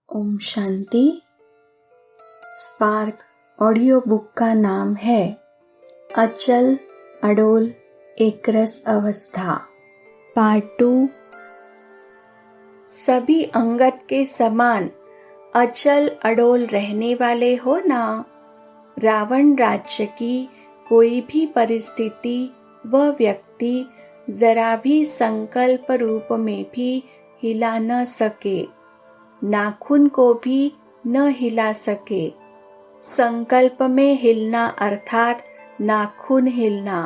Om Shanti. Spark audio book का नाम है अचल अडोल एकरस अवस्था, पार्ट 2। सभी अंगत के समान अचल अडोल रहने वाले हो ना। रावण राज्य की कोई भी परिस्थिति व व्यक्ति जरा भी संकल्प रूप में भी हिला न सके, नाखून को भी न हिला सके। संकल्प में हिलना अर्थात नाखून हिलना,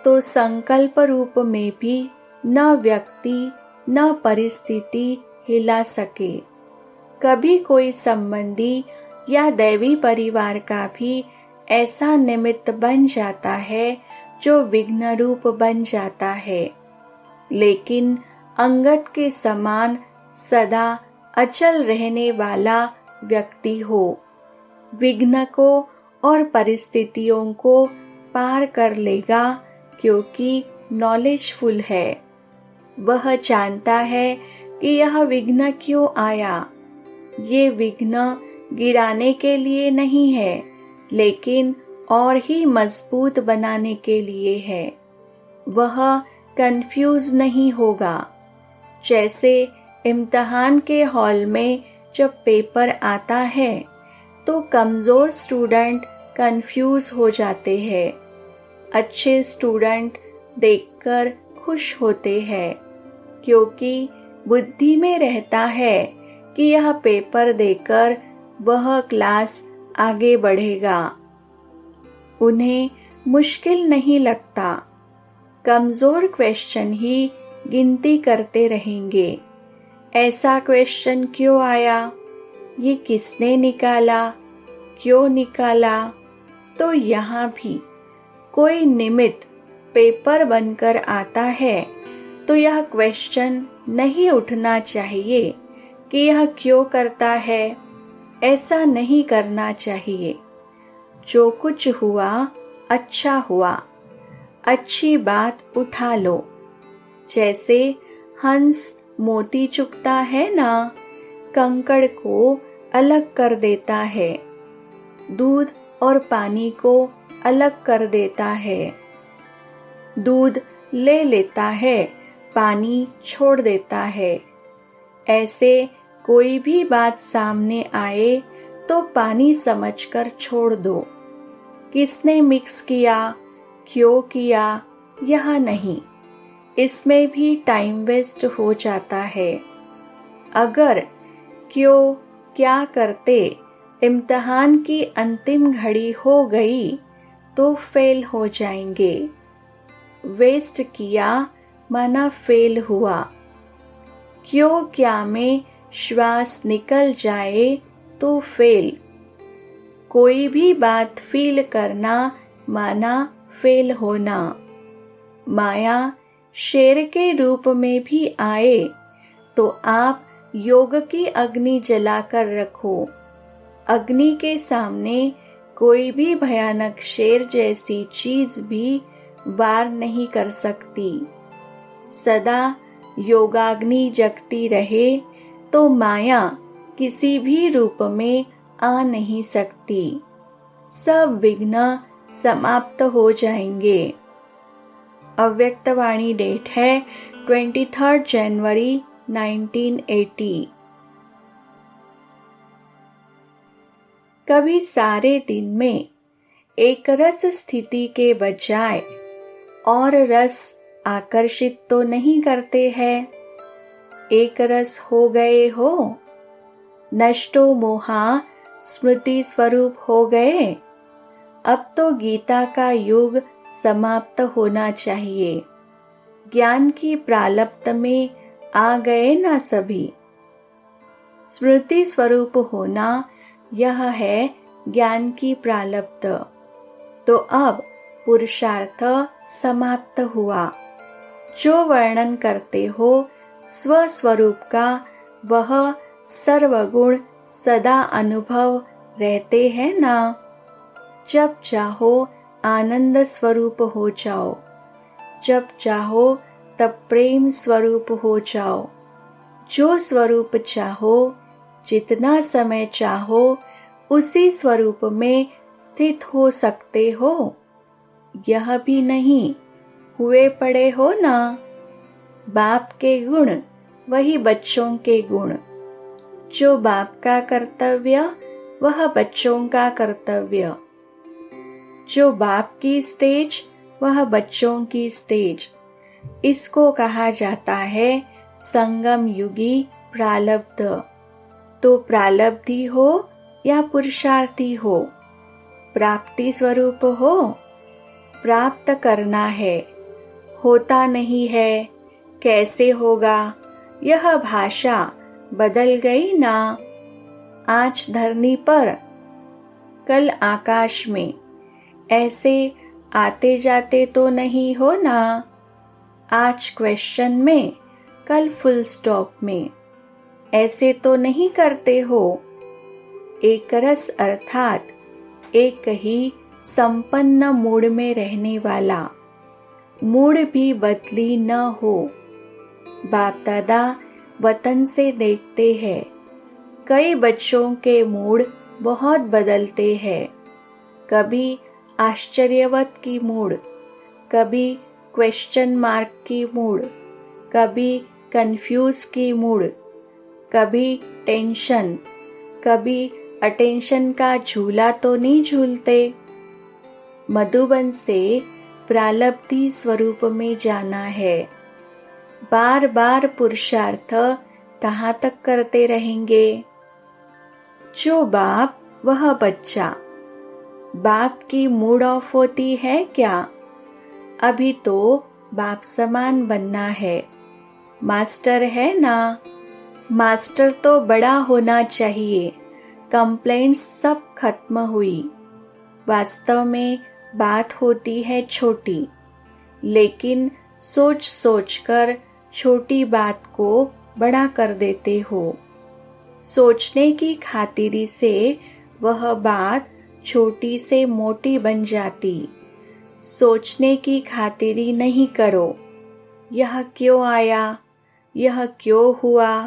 तो संकल्प रूप में भी न व्यक्ति न परिस्थिति हिला सके। कभी कोई संबंधी या दैवी परिवार का भी ऐसा निमित्त बन जाता है जो विघ्न रूप बन जाता है, लेकिन अंगत के समान सदा अचल रहने वाला व्यक्ति हो, विघ्न को और परिस्थितियों को पार कर लेगा, क्योंकि नॉलेजफुल है। वह जानता है कि यह विघ्न क्यों आया। ये विघ्न गिराने के लिए नहीं है, लेकिन और ही मजबूत बनाने के लिए है। वह कंफ्यूज नहीं होगा। जैसे इम्तिहान के हॉल में जब पेपर आता है तो कमज़ोर स्टूडेंट कंफ्यूज हो जाते हैं, अच्छे स्टूडेंट देखकर खुश होते हैं, क्योंकि बुद्धि में रहता है कि यह पेपर देकर वह क्लास आगे बढ़ेगा। उन्हें मुश्किल नहीं लगता। कमज़ोर क्वेश्चन ही गिनती करते रहेंगे। ऐसा क्वेश्चन क्यों आया, ये किसने निकाला, क्यों निकाला। तो यहाँ भी कोई निमित्त पेपर बनकर आता है तो यह क्वेश्चन नहीं उठना चाहिए कि यह क्यों करता है। ऐसा नहीं करना चाहिए। जो कुछ हुआ अच्छा हुआ, अच्छी बात उठा लो। जैसे हंस मोती चुगता है ना, कंकड़ को अलग कर देता है, दूध और पानी को अलग कर देता है। दूध ले लेता है, पानी छोड़ देता है। ऐसे कोई भी बात सामने आए तो पानी समझकर छोड़ दो। किसने मिक्स किया, क्यों किया, यह नहीं। इसमें भी टाइम वेस्ट हो जाता है। अगर क्यों क्या करते इम्तिहान की अंतिम घड़ी हो गई तो फेल हो जाएंगे। वेस्ट किया माना फेल हुआ। क्यों क्या में श्वास निकल जाए तो फेल। कोई भी बात फील करना माना फेल होना। माया शेर के रूप में भी आए तो आप योग की अग्नि जलाकर रखो। अग्नि के सामने कोई भी भयानक शेर जैसी चीज भी वार नहीं कर सकती। सदा योगाग्नि जगती रहे तो माया किसी भी रूप में आ नहीं सकती। सब विघ्न समाप्त हो जाएंगे। अव्यक्त वाणी डेट है 23 जनवरी 1980। कभी सारे दिन में एक रस स्थिति के बजाय और रस आकर्षित तो नहीं करते हैं। एक रस हो गए हो, नष्टो मोहा स्मृति स्वरूप हो गए। अब तो गीता का युग समाप्त होना चाहिए। ज्ञान की प्रालब्ध में आ गए ना सभी। स्मृति स्वरूप होना यह है ज्ञान की प्रालब्ध। तो अब पुरुषार्थ समाप्त हुआ। जो वर्णन करते हो स्वस्वरूप का, वह सर्वगुण सदा अनुभव रहते हैं ना। जब चाहो आनंद स्वरूप हो जाओ, जब चाहो तब प्रेम स्वरूप हो जाओ। जो स्वरूप चाहो जितना समय चाहो उसी स्वरूप में स्थित हो सकते हो। यह भी नहीं हुए पड़े हो ना। बाप के गुण वही बच्चों के गुण, जो बाप का कर्तव्य वह बच्चों का कर्तव्य, जो बाप की स्टेज वह बच्चों की स्टेज। इसको कहा जाता है संगम युगी प्रालब्ध। तो प्रालब्धि हो या पुरुषार्थी हो, प्राप्ति स्वरूप हो, प्राप्त करना है, होता नहीं है, कैसे होगा, यह भाषा बदल गई ना। आज धरनी पर, कल आकाश में, ऐसे आते जाते तो नहीं हो ना। आज क्वेश्चन में, कल फुल स्टॉप में, ऐसे तो नहीं करते हो। एक रस अर्थात एक ही संपन्न मूड में रहने वाला, मूड भी बदली न हो। बाप दादा वतन से देखते हैं, कई बच्चों के मूड बहुत बदलते हैं। कभी आश्चर्यवत की मूड, कभी क्वेश्चन मार्क की मूड, कभी कंफ्यूज की मूड, कभी टेंशन, कभी अटेंशन का झूला तो नहीं झूलते। मधुबन से प्रालब्धि स्वरूप में जाना है। बार बार पुरुषार्थ कहाँ तक करते रहेंगे। जो बाप वह बच्चा। बाप की मूड ऑफ होती है क्या? अभी तो बाप समान बनना है। मास्टर है ना, मास्टर तो बड़ा होना चाहिए। कंप्लेंट्स सब खत्म हुई। वास्तव में बात होती है छोटी, लेकिन सोच सोच कर छोटी बात को बड़ा कर देते हो। सोचने की खातिरी से वह बात छोटी से मोटी बन जाती। सोचने की खातिरी नहीं करो, यह क्यों आया, यह क्यों हुआ।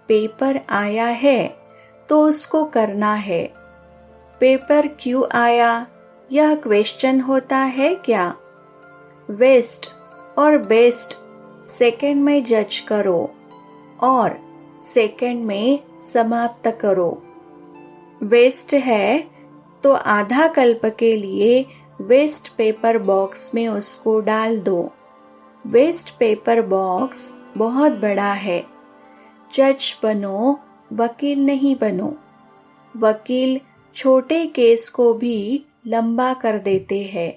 पेपर आया है तो उसको करना है। पेपर क्यों आया, यह क्वेश्चन होता है क्या? वेस्ट और बेस्ट सेकंड में जज करो और सेकंड में समाप्त करो। वेस्ट है तो आधा कल्प के लिए वेस्ट पेपर बॉक्स में उसको डाल दो। वेस्ट पेपर बॉक्स बहुत बड़ा है। जज बनो, वकील नहीं बनो। वकील छोटे केस को भी लंबा कर देते हैं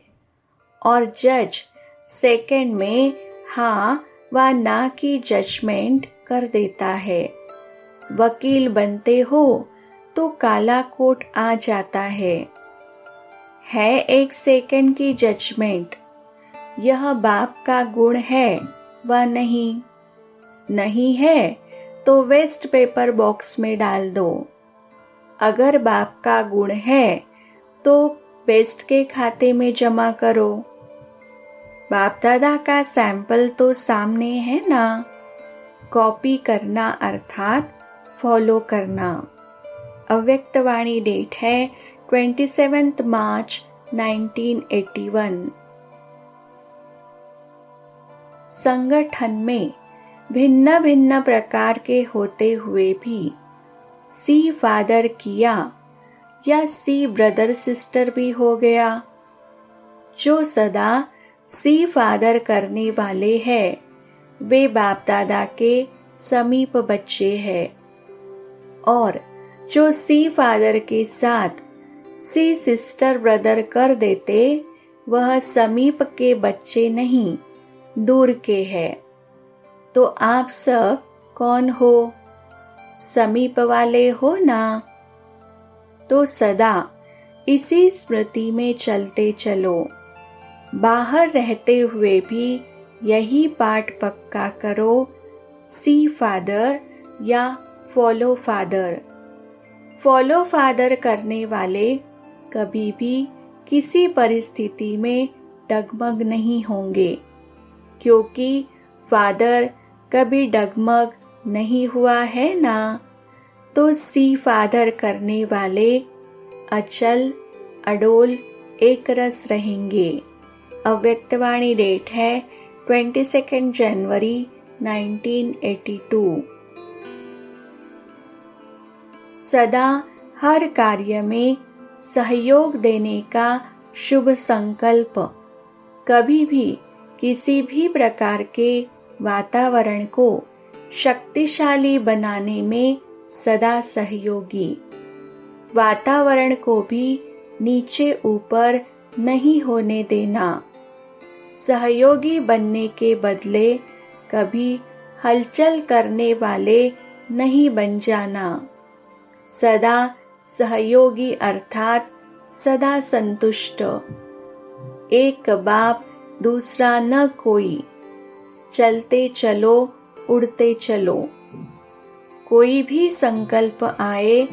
और जज सेकंड में हाँ व ना की जजमेंट कर देता है। वकील बनते हो तो काला कोट आ जाता है एक सेकंड की जजमेंट। यह बाप का गुण है व नहीं? नहीं है तो वेस्ट पेपर बॉक्स में डाल दो। अगर बाप का गुण है तो बेस्ट के खाते में जमा करो। बाप दादा का सैंपल तो सामने है ना। कॉपी करना अर्थात फॉलो करना। अव्यक्त वाणी डेट है 27 मार्च 1981। संगठन में भिन्न भिन्न प्रकार के होते हुए भी सी फादर किया या सी ब्रदर सिस्टर भी हो गया। जो सदा सी फादर करने वाले हैं वे बाप दादा के समीप बच्चे हैं, और जो सी फादर के साथ सी सिस्टर ब्रदर कर देते वह समीप के बच्चे नहीं, दूर के हैं। तो आप सब कौन हो? समीप वाले हो ना। तो सदा इसी स्मृति में चलते चलो। बाहर रहते हुए भी यही पाठ पक्का करो, सी फादर या फॉलो फादर। फॉलो फादर करने वाले कभी भी किसी परिस्थिति में डगमग नहीं होंगे, क्योंकि फादर कभी डगमग नहीं हुआ है ना। तो सी फादर करने वाले अचल अडोल एक रस रहेंगे। अव्यक्तवाणी डेट है 22 जनवरी 1982। सदा हर कार्य में सहयोग देने का शुभ संकल्प कभी भी किसी भी प्रकार के वातावरण को शक्तिशाली बनाने में सदा सहयोगी। वातावरण को भी नीचे ऊपर नहीं होने देना। सहयोगी बनने के बदले कभी हलचल करने वाले नहीं बन जाना। सदा सहयोगी अर्थात सदा संतुष्ट। एक बाप दूसरा न कोई, चलते चलो उड़ते चलो। कोई भी संकल्प आए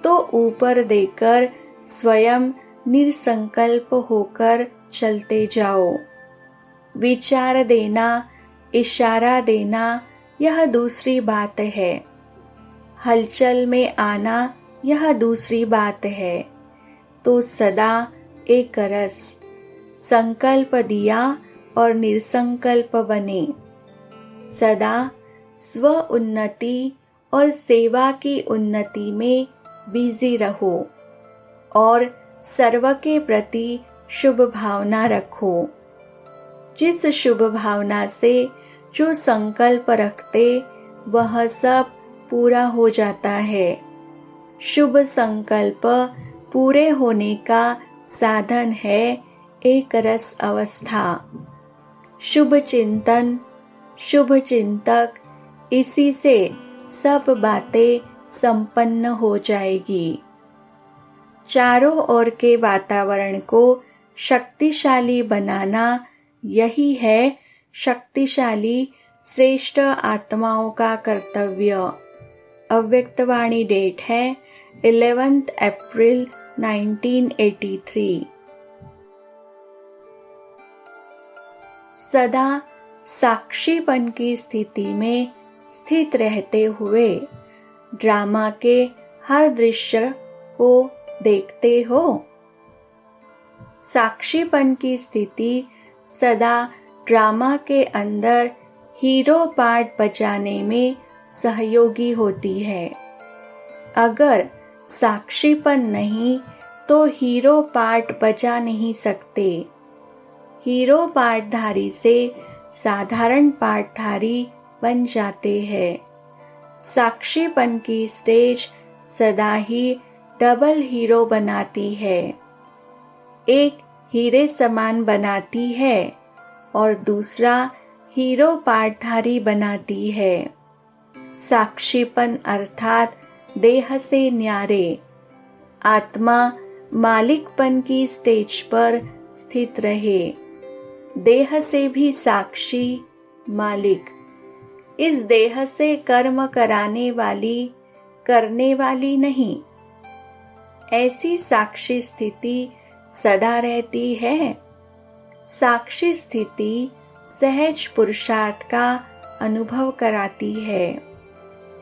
तो ऊपर देकर स्वयं निसंकल्प होकर चलते जाओ। विचार देना, इशारा देना यह दूसरी बात है। हलचल में आना यह दूसरी बात है। तो सदा एक रस, संकल्प दिया और निसंकल्प बने। सदा स्व उन्नति और सेवा की उन्नति में बिजी रहो और सर्व के प्रति शुभ भावना रखो। जिस शुभ भावना से जो संकल्प रखते वह सब पूरा हो जाता है। शुभ संकल्प पूरे होने का साधन है एक रस अवस्था। शुभ चिंतन, शुभ चिंतक, इसी से सब बातें संपन्न हो जाएगी। चारों ओर के वातावरण को शक्तिशाली बनाना यही है शक्तिशाली श्रेष्ठ आत्माओं का कर्तव्य। अव्यक्तवाणी डेट है 11 अप्रैल 1983। सदा साक्षीपन की स्थिति में स्थित रहते हुए ड्रामा के हर दृश्य को देखते हो। साक्षीपन की स्थिति सदा ड्रामा के अंदर हीरो पार्ट बजाने में सहयोगी होती है। अगर साक्षीपन नहीं तो हीरो पार्ट बजा नहीं सकते। हीरो पार्टधारी से साधारण पार्टधारी बन जाते हैं। साक्षीपन की स्टेज सदा ही डबल हीरो बनाती है। एक हीरे समान बनाती है और दूसरा हीरो पार्टधारी बनाती है। साक्षीपन अर्थात देह से न्यारे। आत्मा मालिकपन की स्टेज पर स्थित रहे। देह से भी साक्षी, मालिक। इस देह से कर्म कराने वाली, करने वाली नहीं। ऐसी साक्षी स्थिति सदा रहती है। साक्षी स्थिति सहज पुरुषार्थ का अनुभव कराती है,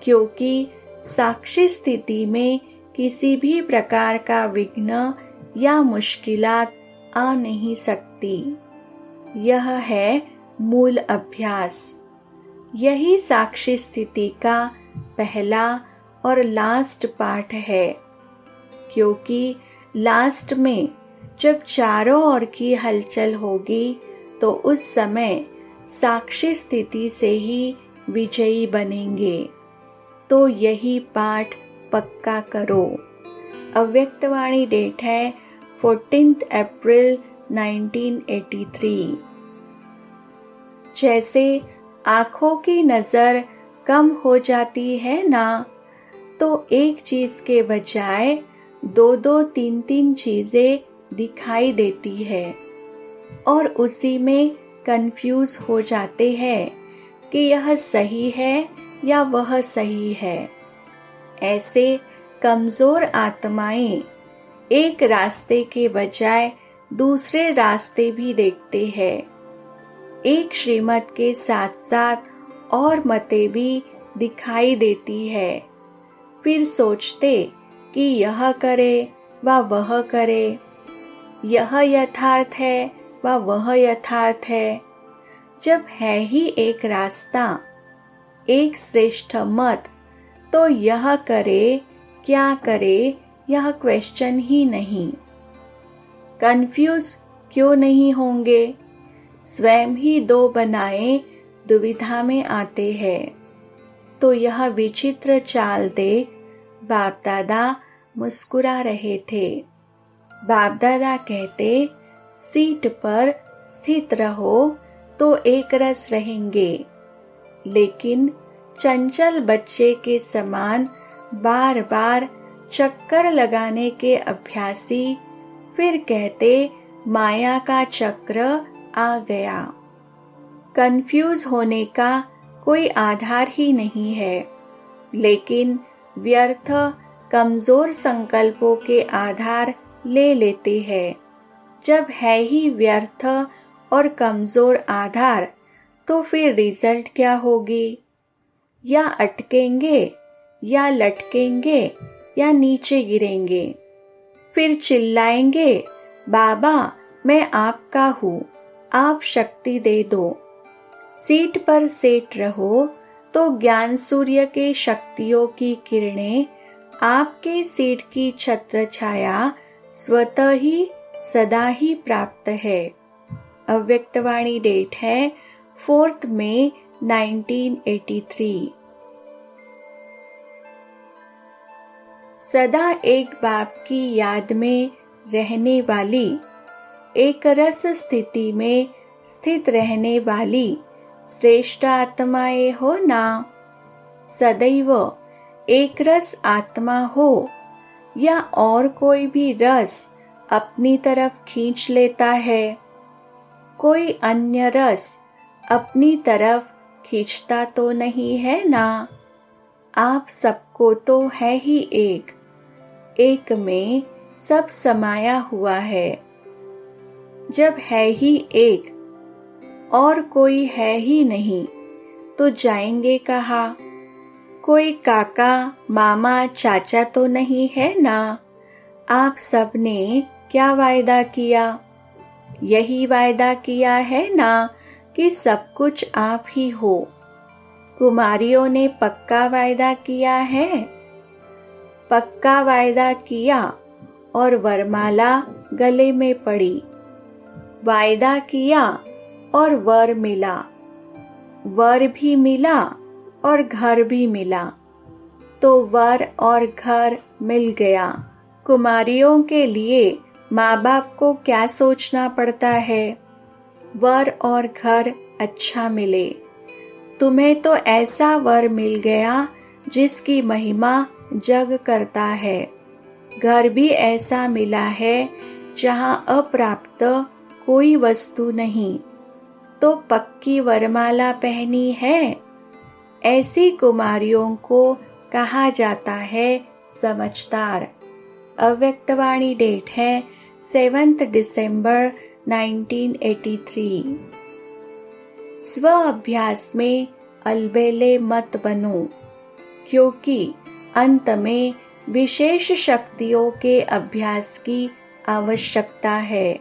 क्योंकि साक्षी स्थिति में किसी भी प्रकार का विघ्न या मुश्किलात आ नहीं सकती। यह है मूल अभ्यास। यही साक्षी स्थिति का पहला और लास्ट पार्ट है, क्योंकि लास्ट में जब चारों ओर की हलचल होगी तो उस समय साक्षी स्थिति से ही विजयी बनेंगे। तो यही पाठ पक्का करो। अव्यक्तवाणी डेट है 14 अप्रैल 1983। जैसे आँखों की नजर कम हो जाती है ना, तो एक चीज के बजाय दो दो तीन तीन चीजें दिखाई देती है और उसी में कंफ्यूज हो जाते हैं कि यह सही है या वह सही है। ऐसे कमजोर आत्माएं एक रास्ते के बजाय दूसरे रास्ते भी देखते हैं। एक श्रीमत के साथ साथ और मतें भी दिखाई देती है। फिर सोचते कि यह करे व वह करे, यह यथार्थ है व वह यथार्थ है, जब है ही एक रास्ता, एक श्रेष्ठ मत, तो यह करे क्या करे यह क्वेश्चन ही नहीं। कंफ्यूज क्यों नहीं होंगे? स्वयं ही दो बनाए दुविधा में आते हैं। तो यह विचित्र चाल देख बाप दादा मुस्कुरा रहे थे। बाप दादा कहते, सीट पर स्थित रहो तो एक रस रहेंगे, लेकिन चंचल बच्चे के समान बार बार चक्कर लगाने के अभ्यासी फिर कहते माया का चक्र आ गया। कंफ्यूज होने का कोई आधार ही नहीं है, लेकिन व्यर्थ कमजोर संकल्पों के आधार ले लेते हैं। जब है ही व्यर्थ और कमजोर आधार, तो फिर रिजल्ट क्या होगी? या अटकेंगे या लटकेंगे या नीचे गिरेंगे। फिर चिल्लाएंगे, बाबा मैं आपका हूँ, आप शक्ति दे दो। सीट पर सेट रहो तो ज्ञान सूर्य के शक्तियों की किरणें आपके सीट की छत्र छाया स्वतः ही सदा ही प्राप्त है। अव्यक्तवाणी डेट है 4 मई 1983। सदा एक बाप की याद में रहने वाली, एक रस स्थिति में स्थित रहने वाली श्रेष्ठ आत्माएं हो ना। सदैव एक रस आत्मा हो या और कोई भी रस अपनी तरफ खींच लेता है, कोई अन्य रस अपनी तरफ खींचता तो नहीं है ना। आप सबको तो है ही एक, एक में सब समाया हुआ है। जब है ही एक और कोई है ही नहीं, तो जाएंगे कहाँ? कोई काका मामा चाचा तो नहीं है ना। आप सबने क्या वायदा किया? यही वायदा किया है ना कि सब कुछ आप ही हो। कुमारियों ने पक्का वायदा किया है, पक्का वायदा किया और वरमाला गले में पड़ी। वायदा किया और वर मिला, वर भी मिला और घर भी मिला, तो वर और घर मिल गया। कुमारियों के लिए माँ बाप को क्या सोचना पड़ता है? वर और घर अच्छा मिले। तुम्हें तो ऐसा वर मिल गया जिसकी महिमा जग करता है। घर भी ऐसा मिला है जहाँ अप्राप्त कोई वस्तु नहीं, तो पक्की वरमाला पहनी है। ऐसी कुमारियों को कहा जाता है समझदार। अव्यक्तवाणी डेट है 7 दिसंबर 1983। स्व अभ्यास में अलबेले मत बनो, क्योंकि अंत में विशेष शक्तियों के अभ्यास की आवश्यकता है।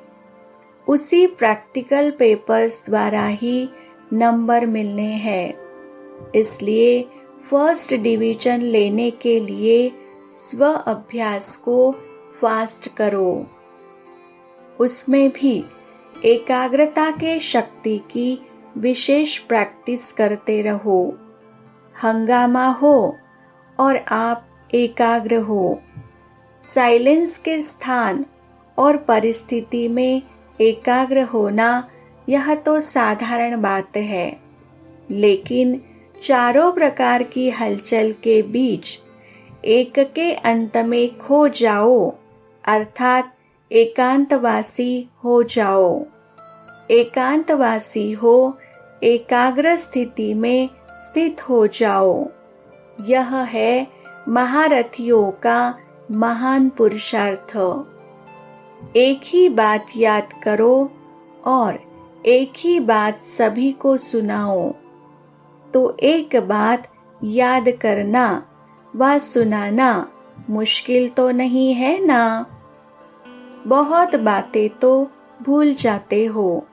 उसी प्रैक्टिकल पेपर्स द्वारा ही नंबर मिलने हैं। इसलिए फर्स्ट डिवीजन लेने के लिए स्व अभ्यास को फास्ट करो। उसमें भी एकाग्रता के शक्ति की विशेष प्रैक्टिस करते रहो। हंगामा हो और आप एकाग्र हो। साइलेंस के स्थान और परिस्थिति में एकाग्र होना यह तो साधारण बात है, लेकिन चारों प्रकार की हलचल के बीच एक के अंत में खो जाओ, अर्थात एकांतवासी हो जाओ। एकांतवासी हो, एकाग्र स्थिति में स्थित हो जाओ। यह है महारथियों का महान पुरुषार्थ। एक ही बात याद करो और एक ही बात सभी को सुनाओ। तो एक बात याद करना वह सुनाना मुश्किल तो नहीं है ना। बहुत बातें तो भूल जाते हो,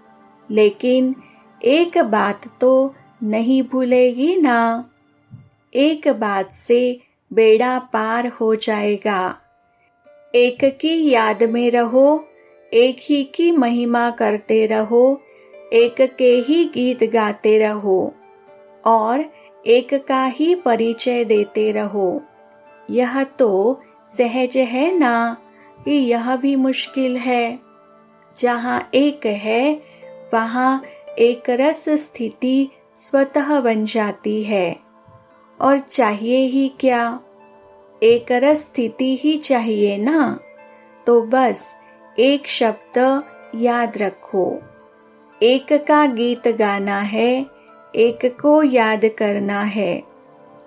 लेकिन एक बात तो नहीं भूलेगी ना। एक बात से बेड़ा पार हो जाएगा। एक की याद में रहो, एक ही की महिमा करते रहो, एक के ही गीत गाते रहो और एक का ही परिचय देते रहो। यह तो सहज है ना कि यह भी मुश्किल है। जहाँ एक है वहाँ एक रस स्थिति स्वतः बन जाती है। और चाहिए ही क्या, एक रस स्थिति ही चाहिए ना। तो बस एक शब्द याद रखो, एक का गीत गाना है, एक को याद करना है।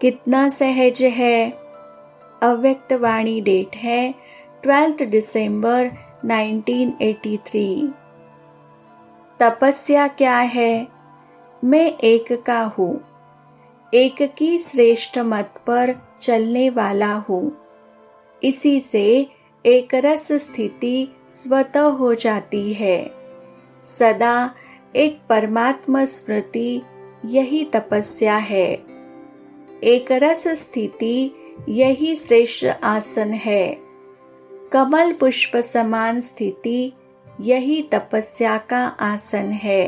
कितना सहज है। अव्यक्त वाणी डेट है 12 दिसंबर 1983। तपस्या क्या है? मैं एक का हूँ, एक की श्रेष्ठ मत पर चलने वाला हूँ। इसी से एक रस स्थिति स्वतः हो जाती है। सदा एक परमात्मा स्मृति, यही तपस्या है। एक रस स्थिति, यही श्रेष्ठ आसन है। कमल पुष्प समान स्थिति, यही तपस्या का आसन है।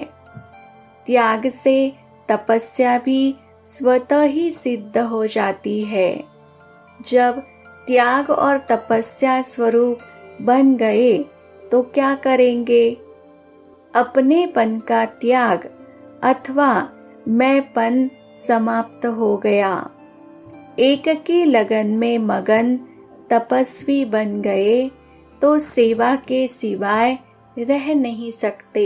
त्याग से तपस्या भी स्वतः ही सिद्ध हो जाती है। जब त्याग और तपस्या स्वरूप बन गए तो क्या करेंगे? अपनेपन का त्याग अथवा मैंपन समाप्त हो गया। एक की लगन में मगन तपस्वी बन गए तो सेवा के सिवाय रह नहीं सकते।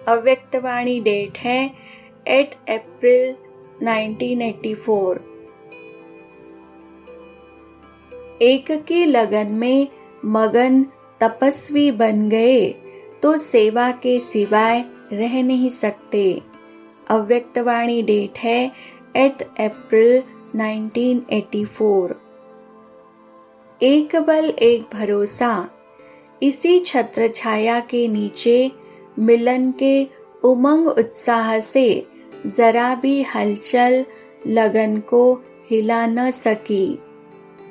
अव्यक्तवाणी डेट है 8 अप्रैल 1984। एक की लगन में मगन तपस्वी बन गए तो सेवा के सिवाय रह नहीं सकते। अव्यक्तवाणी डेट है 8 अप्रैल 1984। एक बल एक भरोसा, इसी छत्र छाया के नीचे मिलन के उमंग उत्साह से जरा भी हलचल लगन को हिला न सकी।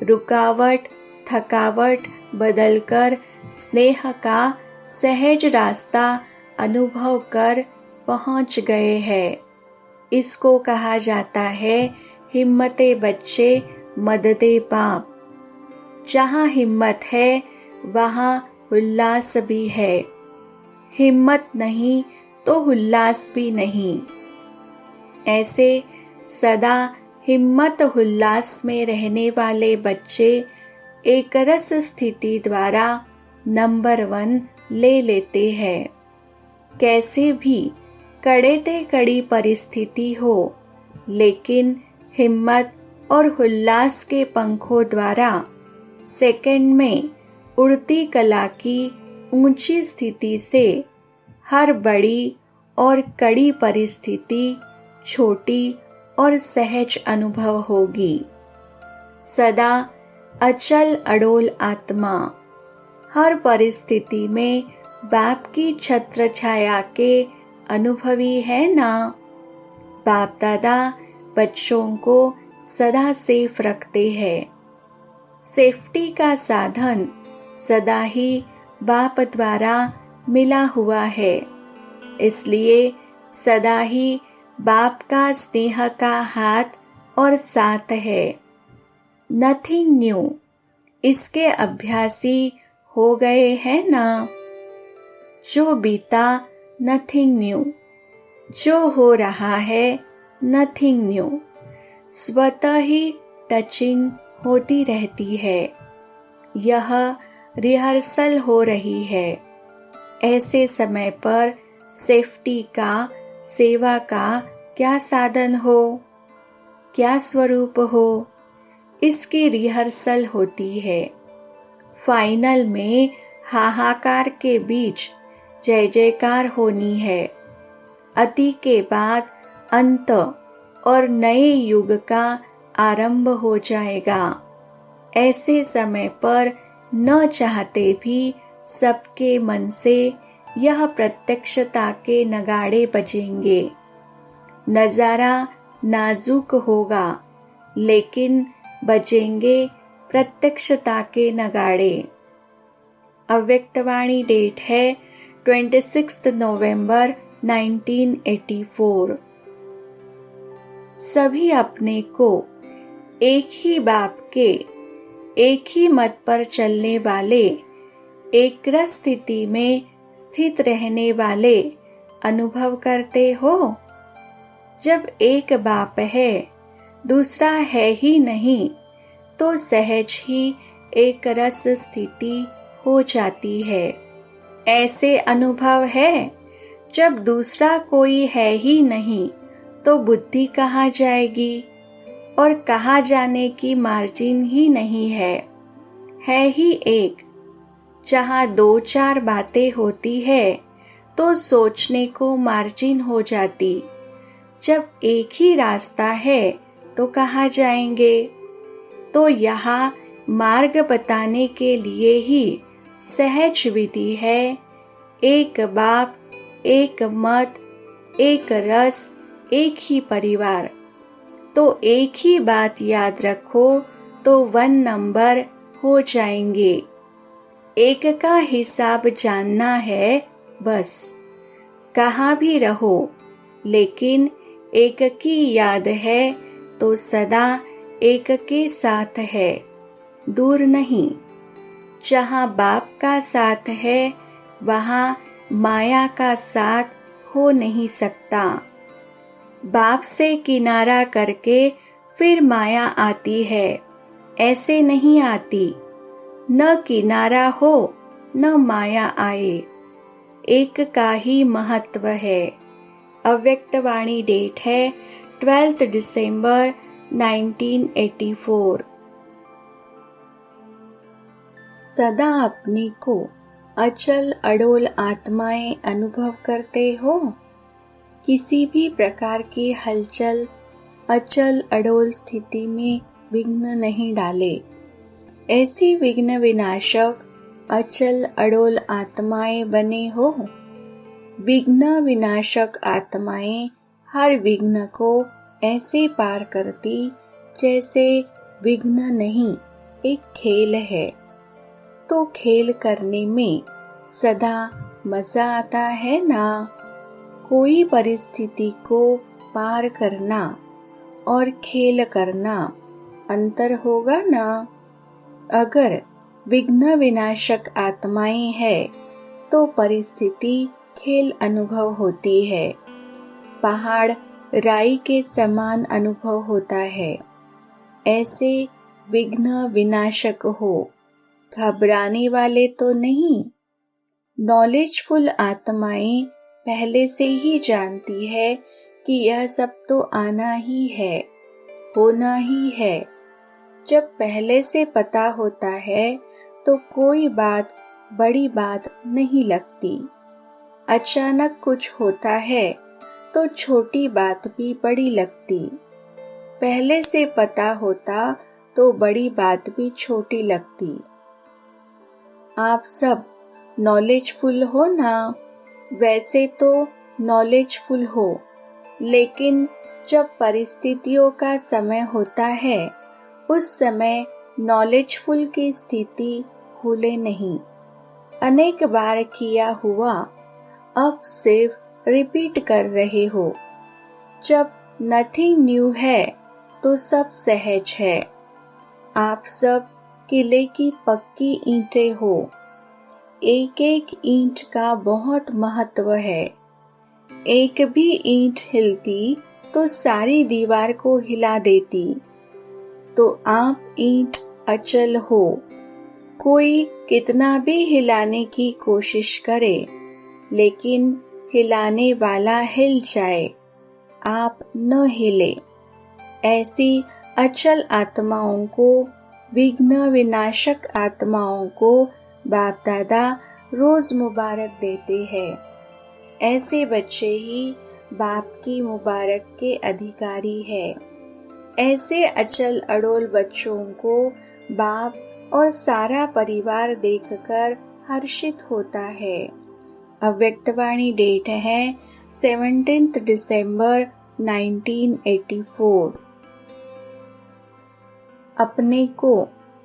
रुकावट थकावट बदलकर स्नेह का सहज रास्ता अनुभव कर पहुंच गए हैं। इसको कहा जाता है हिम्मते बच्चे मददे बाप। जहाँ हिम्मत है वहाँ उल्लास भी है। हिम्मत नहीं तो उल्लास भी नहीं। ऐसे सदा हिम्मत उल्लास में रहने वाले बच्चे एक रस स्थिति द्वारा नंबर 1 ले लेते हैं। कैसे भी कड़े ते कड़ी परिस्थिति हो, लेकिन हिम्मत और उल्लास के पंखों द्वारा सेकंड में उड़ती कला की ऊंची स्थिति से हर बड़ी और कड़ी परिस्थिति छोटी और सहज अनुभव होगी। सदा अचल अडोल आत्मा हर परिस्थिति में बाप की छत्र छाया के अनुभवी है ना। बाप दादा बच्चों को सदा सेफ रखते हैं। सेफ्टी का साधन सदा ही बाप द्वारा मिला हुआ है। इसलिए सदा ही बाप का स्नेह का हाथ और साथ है। नथिंग न्यू, इसके अभ्यासी हो गए हैं ना। जो बीता नथिंग न्यू, जो हो रहा है नथिंग न्यू। स्वतः ही टचिंग होती रहती है। यह रिहर्सल हो रही है। ऐसे समय पर सेफ्टी का, सेवा का क्या साधन हो, क्या स्वरूप हो, इसकी रिहर्सल होती है। फाइनल में हाहाकार के बीच जय जयकार होनी है। अति के बाद अंत और नए युग का आरंभ हो जाएगा। ऐसे समय पर न चाहते भी सबके मन से यह प्रत्यक्षता के नगाड़े बजेंगे। नजारा नाजुक होगा, लेकिन बजेंगे प्रत्यक्षता के नगाड़े। अव्यक्तवाणी डेट है 26 नवंबर 1984। सभी अपने को एक ही बाप के, एक ही मत पर चलने वाले, एक रस स्थिति में स्थित रहने वाले अनुभव करते हो। जब एक बाप है, दूसरा है ही नहीं, तो सहज ही एक रस स्थिति हो जाती है। ऐसे अनुभव है, जब दूसरा कोई है ही नहीं, तो बुद्धि कहाँ जाएगी, और कहाँ जाने की मार्जिन ही नहीं है ही एक। जहाँ दो चार बातें होती है, तो सोचने को मार्जिन हो जाती। जब एक ही रास्ता है, तो कहाँ जाएंगे। तो यहाँ मार्ग बताने के लिए ही सहज विधि है, एक बाप, एक मत, एक रस, एक ही परिवार। तो एक ही बात याद रखो तो 1 नंबर हो जाएंगे। एक का हिसाब जानना है बस। कहाँ भी रहो, लेकिन एक की याद है तो सदा एक के साथ है, दूर नहीं। जहाँ बाप का साथ है, वहाँ माया का साथ हो नहीं सकता। बाप से किनारा करके फिर माया आती है, ऐसे नहीं आती। न किनारा हो न माया आए, एक का ही महत्व है। अव्यक्तवाणी डेट है 12 दिसंबर 1984। सदा अपने को अचल अडोल आत्माएं अनुभव करते हो। किसी भी प्रकार की हलचल अचल अडोल स्थिति में विघ्न नहीं डाले। ऐसी विघ्न विनाशक अचल अडोल आत्माएं बने हो। विघ्न विनाशक आत्माएं हर विघ्न को ऐसे पार करती जैसे विघ्न नहीं, एक खेल है। तो खेल करने में सदा मजा आता है ना। कोई परिस्थिति को पार करना और खेल करना अंतर होगा ना। अगर विघ्न विनाशक आत्माएं है तो परिस्थिति खेल अनुभव होती है। पहाड़ राई के समान अनुभव होता है। ऐसे विघ्न विनाशक हो, घबराने वाले तो नहीं। नॉलेजफुल आत्माएं पहले से ही जानती है कि यह सब तो आना ही है, होना ही है। जब पहले से पता होता है तो कोई बात बड़ी बात नहीं लगती। अचानक कुछ होता है तो छोटी बात भी बड़ी लगती। पहले से पता होता तो बड़ी बात भी छोटी लगती। आप सब नॉलेजफुल हो ना। वैसे तो नॉलेजफुल हो, लेकिन जब परिस्थितियों का समय होता है, उस समय नॉलेजफुल की स्थिति भूले नहीं। अनेक बार किया हुआ अब सिर्फ रिपीट कर रहे हो। जब नथिंग न्यू है तो सब सहज है। आप सब किले की पक्की ईंटें हो। एक एक ईंट का बहुत महत्व है। एक भी ईंट हिलती तो सारी दीवार को हिला देती। तो आप ईंट अचल हो। कोई कितना भी हिलाने की कोशिश करे, लेकिन हिलाने वाला हिल जाए, आप न हिले। ऐसी अचल आत्माओं को, विघ्न विनाशक आत्माओं को बाप दादा रोज मुबारक देते हैं। ऐसे बच्चे ही बाप की मुबारक के अधिकारी है। ऐसे अचल अडोल बच्चों को बाप और सारा परिवार देखकर हर्षित होता है। अव्यक्तवाणी डेट है 17 दिसंबर 1984। अपने को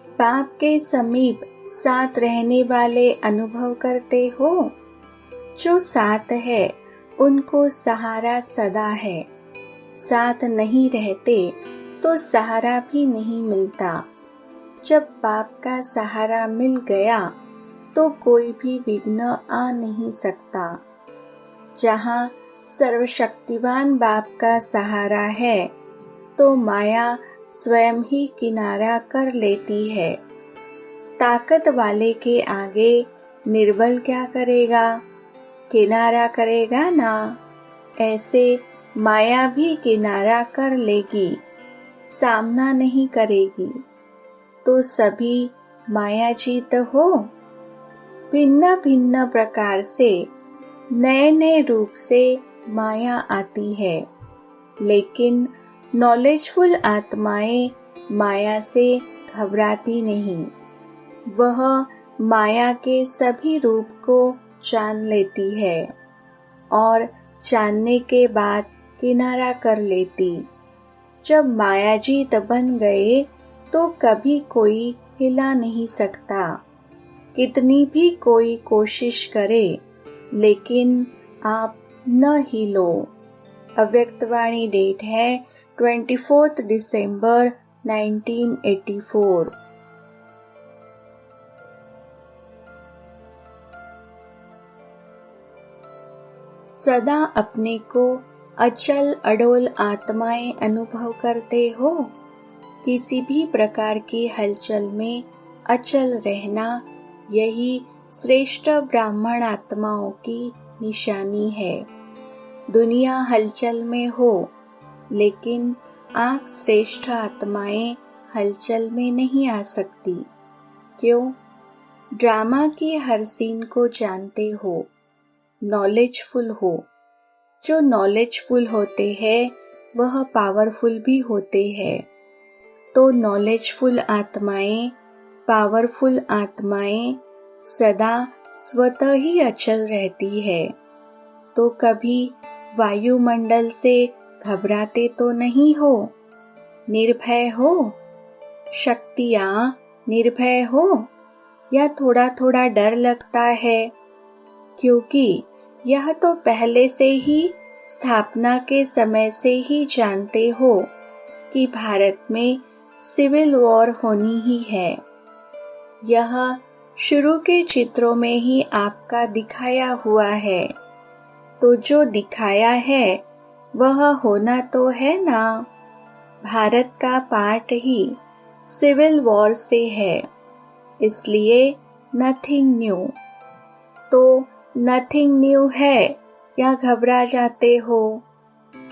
बाप के समीप साथ रहने वाले अनुभव करते हो। जो साथ है उनको सहारा सदा है। साथ नहीं रहते तो सहारा भी नहीं मिलता। जब बाप का सहारा मिल गया तो कोई भी विघ्न आ नहीं सकता। जहाँ सर्वशक्तिवान बाप का सहारा है तो माया स्वयं ही किनारा कर लेती है। ताकत वाले के आगे निर्बल क्या करेगा? किनारा करेगा ना। ऐसे माया भी किनारा कर लेगी, सामना नहीं करेगी। तो सभी मायाजीत हो। भिन्न भिन्न प्रकार से नए नए रूप से माया आती है, लेकिन नॉलेजफुल आत्माएं माया से घबराती नहीं। वह माया के सभी रूप को जान लेती है और जानने के बाद किनारा कर लेती। जब मायाजीत बन गए तो कभी कोई हिला नहीं सकता। कितनी भी कोई कोशिश करे, लेकिन आप न हिलो। अव्यक्तवाणी डेट है 24 दिसंबर 1984। सदा अपने को अचल अडोल आत्माएं अनुभव करते हो। किसी भी प्रकार की हलचल में अचल रहना, यही श्रेष्ठ ब्राह्मण आत्माओं की निशानी है। दुनिया हलचल में हो, लेकिन आप श्रेष्ठ आत्माएं हलचल में नहीं आ सकती। क्यों? ड्रामा की हर सीन को जानते हो, नॉलेजफुल हो। जो नॉलेजफुल होते हैं वह पावरफुल भी होते हैं। तो नॉलेजफुल आत्माएं, पावरफुल आत्माएं सदा स्वतः ही अचल रहती है। तो कभी वायुमंडल से घबराते तो नहीं हो। निर्भय हो। शक्तियाँ निर्भय हो या थोड़ा थोड़ा डर लगता है? क्योंकि यह तो पहले से ही स्थापना के समय से ही जानते हो कि भारत में सिविल वॉर होनी ही है। यह शुरू के चित्रों में ही आपका दिखाया हुआ है। तो जो दिखाया है वह होना तो है ना। भारत का पार्ट ही सिविल वॉर से है, इसलिए नथिंग न्यू। तो नथिंग न्यू है या घबरा जाते हो?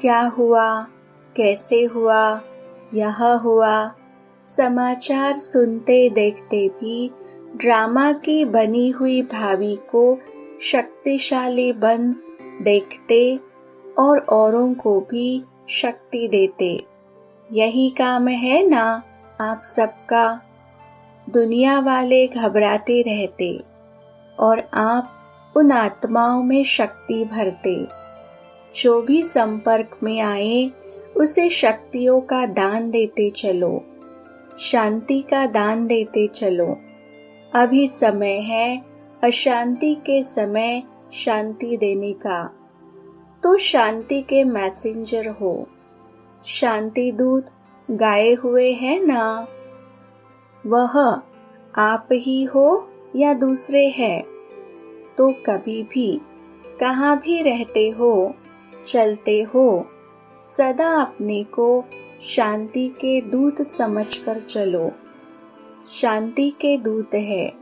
क्या हुआ, कैसे हुआ, यह हुआ। समाचार सुनते देखते भी ड्रामा की बनी हुई भावी को शक्तिशाली बन देखते और औरों को भी शक्ति देते। यही काम है ना आप सबका। दुनिया वाले घबराते रहते और आप उन आत्माओं में शक्ति भरते। जो भी संपर्क में आए उसे शक्तियों का दान देते चलो, शांति का दान देते चलो। अभी समय है अशांति के समय शांति देने का। तो शांति के मैसेंजर हो। शांति दूत गाए हुए हैं ना। वह आप ही हो या दूसरे हैं? तो कभी भी कहाँ भी रहते हो, चलते हो, सदा अपने को शांति के दूत समझकर चलो। शांति के दूत है,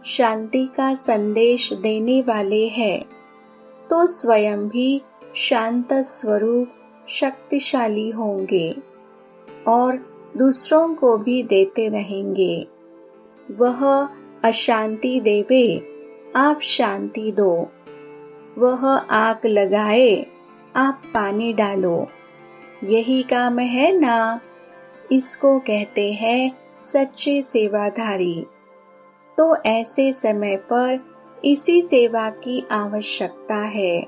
शांति का संदेश देने वाले हैं। तो स्वयं भी शांत स्वरूप शक्तिशाली होंगे और दूसरों को भी देते रहेंगे। वह अशांति देवे, आप शांति दो। वह आग लगाए, आप पानी डालो। यही काम है ना इसको कहते हैं सच्चे सेवाधारी। तो ऐसे समय पर इसी सेवा की आवश्यकता है।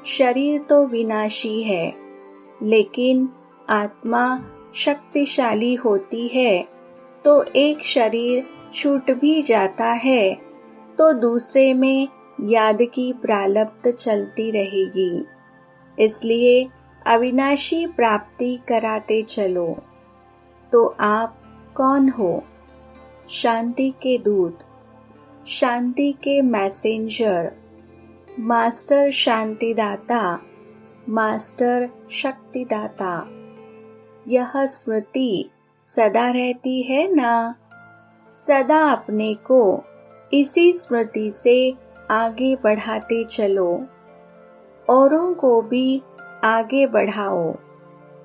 शरीर तो विनाशी है, लेकिन आत्मा शक्तिशाली होती है। तो एक शरीर छूट भी जाता है तो दूसरे में याद की प्रारब्ध चलती रहेगी। इसलिए अविनाशी प्राप्ति कराते चलो। तो आप कौन हो? शांति के दूत, शांति के मैसेंजर, मास्टर शांतिदाता, मास्टर शक्तिदाता। यह स्मृति सदा रहती है ना? सदा अपने को इसी स्मृति से आगे बढ़ाते चलो, औरों को भी आगे बढ़ाओ।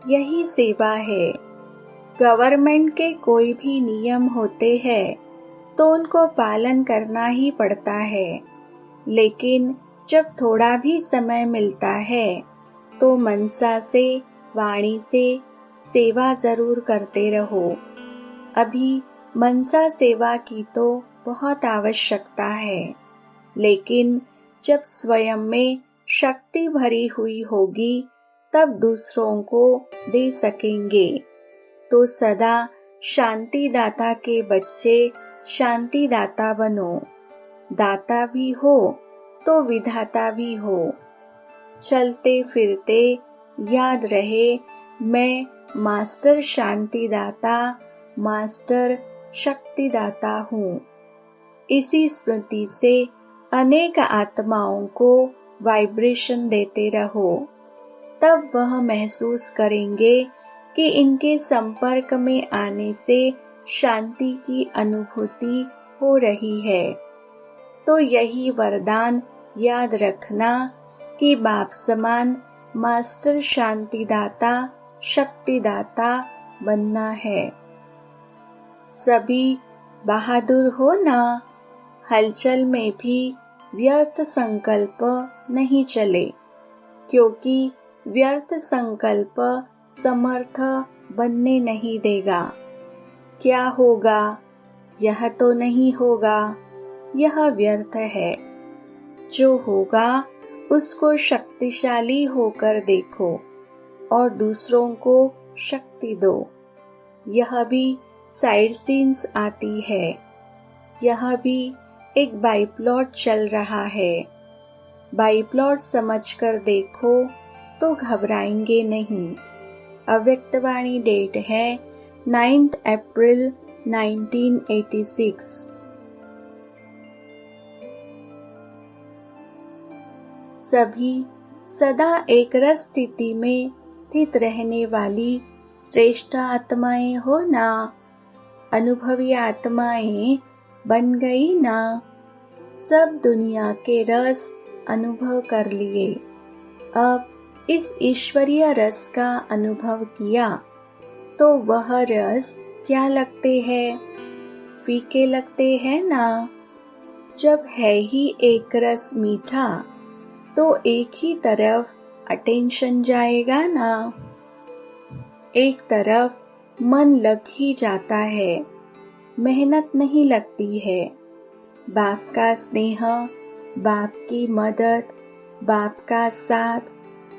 यही सेवा है। गवर्नमेंट के कोई भी नियम होते हैं तो उनको पालन करना ही पड़ता है, लेकिन जब थोड़ा भी समय मिलता है तो मनसा से, वाणी से सेवा जरूर करते रहो। अभी मनसा सेवा की तो बहुत आवश्यकता है, लेकिन जब स्वयं में शक्ति भरी हुई होगी तब दूसरों को दे सकेंगे। तो सदा शांतिदाता के बच्चे शांतिदाता बनो। दाता भी हो तो विधाता भी हो। चलते फिरते याद रहे मैं मास्टर शांतिदाता, मास्टर शक्तिदाता हूँ। इसी स्मृति से अनेक आत्माओं को वाइब्रेशन देते रहो, तब वह महसूस करेंगे कि इनके संपर्क में आने से शांति की अनुभूति हो रही है। तो यही वरदान याद रखना कि बाप समान मास्टर शांतिदाता, शक्तिदाता बनना है। सभी बहादुर हो ना। हलचल में भी व्यर्थ संकल्प नहीं चले, क्योंकि व्यर्थ संकल्प समर्थ बनने नहीं देगा। क्या होगा? यह तो नहीं होगा, यह व्यर्थ है। जो होगा उसको शक्तिशाली होकर देखो और दूसरों को शक्ति दो। यह भी साइड सीन्स आती है। यह भी एक बाईप्लॉट चल रहा है। बाईप्लॉट समझकर देखो तो घबराएंगे नहीं। अव्यक्तवाणी डेट है 9 अप्रैल 1986। सभी सदा एक रस स्थिति में स्थित रहने वाली श्रेष्ठ आत्माएं हो ना। अनुभवी आत्माएं बन गई ना। सब दुनिया के रस अनुभव कर लिए। अब इस ईश्वरीय रस का अनुभव किया तो वह रस क्या लगते हैं? फीके लगते हैं ना। जब है ही एक रस मीठा तो एक ही तरफ अटेंशन जाएगा ना। एक तरफ मन लग ही जाता है, मेहनत नहीं लगती है। बाप का स्नेह, बाप की मदद, बाप का साथ,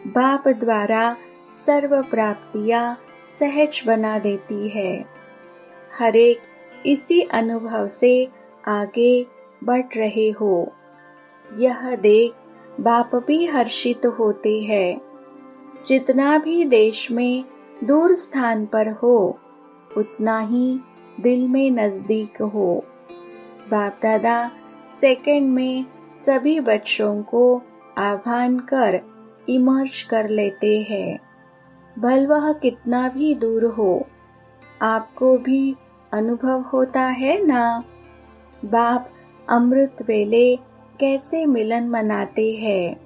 बाप द्वारा सर्व प्राप्तियां सहज बना देती है। हर एक इसी अनुभव से आगे बढ़ रहे हो। यह देख बाप भी हर्षित होते हैं। जितना भी देश में दूर स्थान पर हो, उतना ही दिल में नजदीक हो। बाप दादा सेकंड में सभी बच्चों को आह्वान कर इमर्ज कर लेते हैं। भल वह कितना भी दूर हो, आपको भी अनुभव होता है ना। बाप अमृत वेले कैसे मिलन मनाते हैं।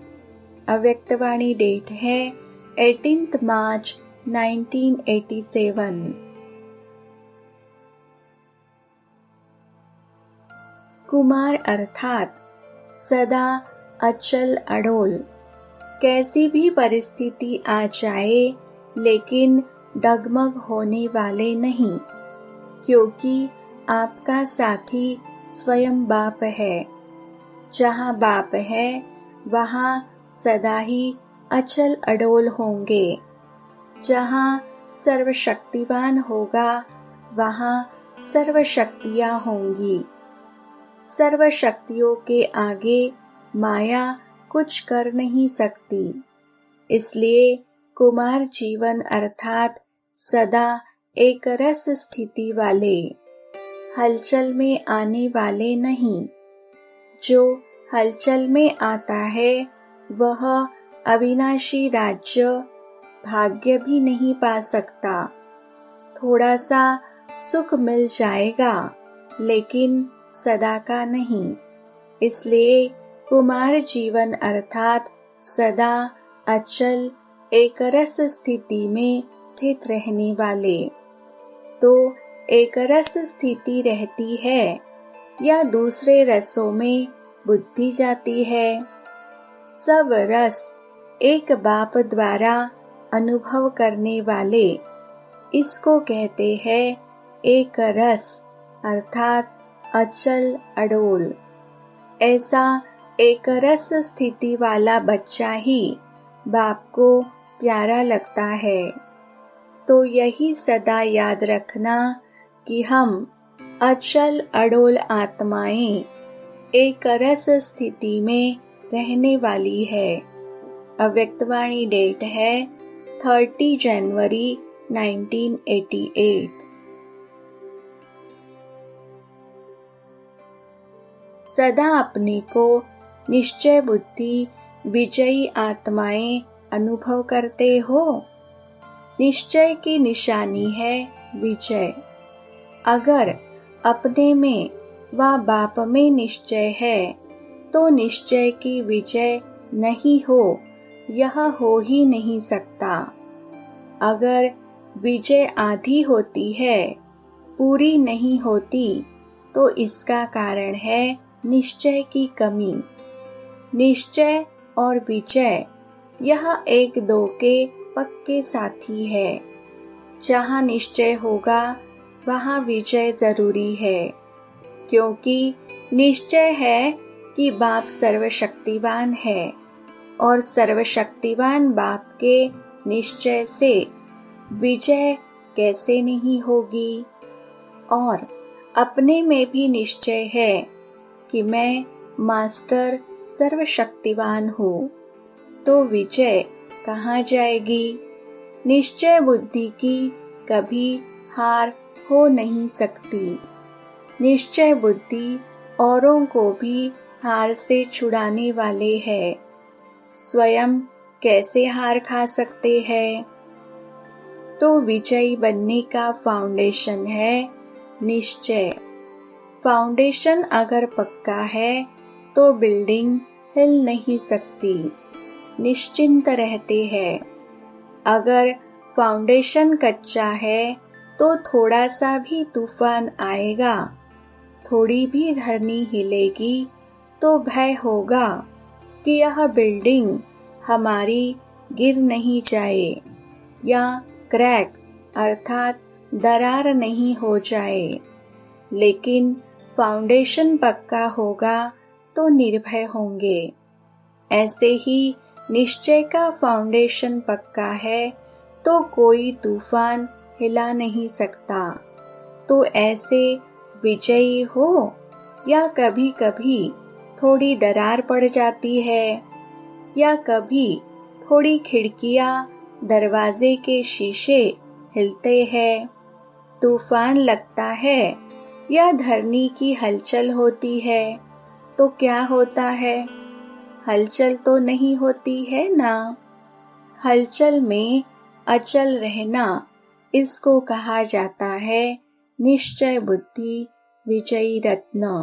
अव्यक्तवाणी डेट है 18 मार्च 1987। कुमार अर्थात सदा अचल अडोल। कैसी भी परिस्थिति आ जाए, लेकिन डगमग होने वाले नहीं, क्योंकि आपका साथी स्वयं बाप है। जहाँ बाप है वहाँ सदा ही अचल अडोल होंगे। जहाँ सर्वशक्तिवान होगा वहाँ सर्व शक्तियाँ होंगी। सर्व शक्तियों के आगे माया कुछ कर नहीं सकती। इसलिए कुमार जीवन अर्थात सदा एक रस स्थिति वाले, हलचल में आने वाले नहीं। जो हलचल में आता है वह अविनाशी राज्य भाग्य भी नहीं पा सकता। थोड़ा सा सुख मिल जाएगा लेकिन सदा का नहीं। इसलिए कुमार जीवन अर्थात सदा अचल एक रस स्थिति में स्थित रहने वाले। तो एक रस स्थिति रहती है या दूसरे रसों में बुद्धि जाती है। सब रस एक बाप द्वारा अनुभव करने वाले, इसको कहते हैं एक रस अर्थात अचल अडोल। ऐसा एक रस स्थिति वाला बच्चा ही बाप को प्यारा लगता है। तो यही सदा याद रखना कि हम अचल अडोल आत्माएं एक रस स्थिति में रहने वाली है। अव्यक्तवाणी डेट है 30 जनवरी 1988। सदा अपने को निश्चय बुद्धि विजयी आत्माएं अनुभव करते हो। निश्चय की निशानी है विजय। अगर अपने में व बाप में निश्चय है तो निश्चय की विजय नहीं हो, यह हो ही नहीं सकता। अगर विजय आधी होती है, पूरी नहीं होती, तो इसका कारण है निश्चय की कमी। निश्चय और विजय यह एक दो के पक्के साथी है। जहाँ निश्चय होगा वहाँ विजय जरूरी है, क्योंकि निश्चय है कि बाप सर्वशक्तिवान है और सर्वशक्तिवान बाप के निश्चय से विजय कैसे नहीं होगी। और अपने में भी निश्चय है कि मैं मास्टर सर्वशक्तिवान हूँ, तो विजय कहाँ जाएगी। निश्चय बुद्धि की कभी हार हो नहीं सकती। निश्चय बुद्धि औरों को भी हार से छुड़ाने वाले है। स्वयं कैसे हार खा सकते हैं। तो विजयी बनने का फाउंडेशन है निश्चय। फाउंडेशन अगर पक्का है तो बिल्डिंग हिल नहीं सकती, निश्चिंत रहते हैं। अगर फाउंडेशन कच्चा है तो थोड़ा सा भी तूफान आएगा, थोड़ी भी धरनी हिलेगी तो भय होगा कि यह बिल्डिंग हमारी गिर नहीं जाए या क्रैक अर्थात दरार नहीं हो जाए। लेकिन फाउंडेशन पक्का होगा तो निर्भय होंगे। ऐसे ही निश्चय का फाउंडेशन पक्का है तो कोई तूफान हिला नहीं सकता। तो ऐसे विजयी हो या कभी कभी थोड़ी दरार पड़ जाती है या कभी थोड़ी खिड़कियां दरवाजे के शीशे हिलते हैं, तूफान लगता है या धरनी की हलचल होती है, तो क्या होता है। हलचल तो नहीं होती है ना। हलचल में अचल रहना, इसको कहा जाता है निश्चय बुद्धि विजयी रत्न।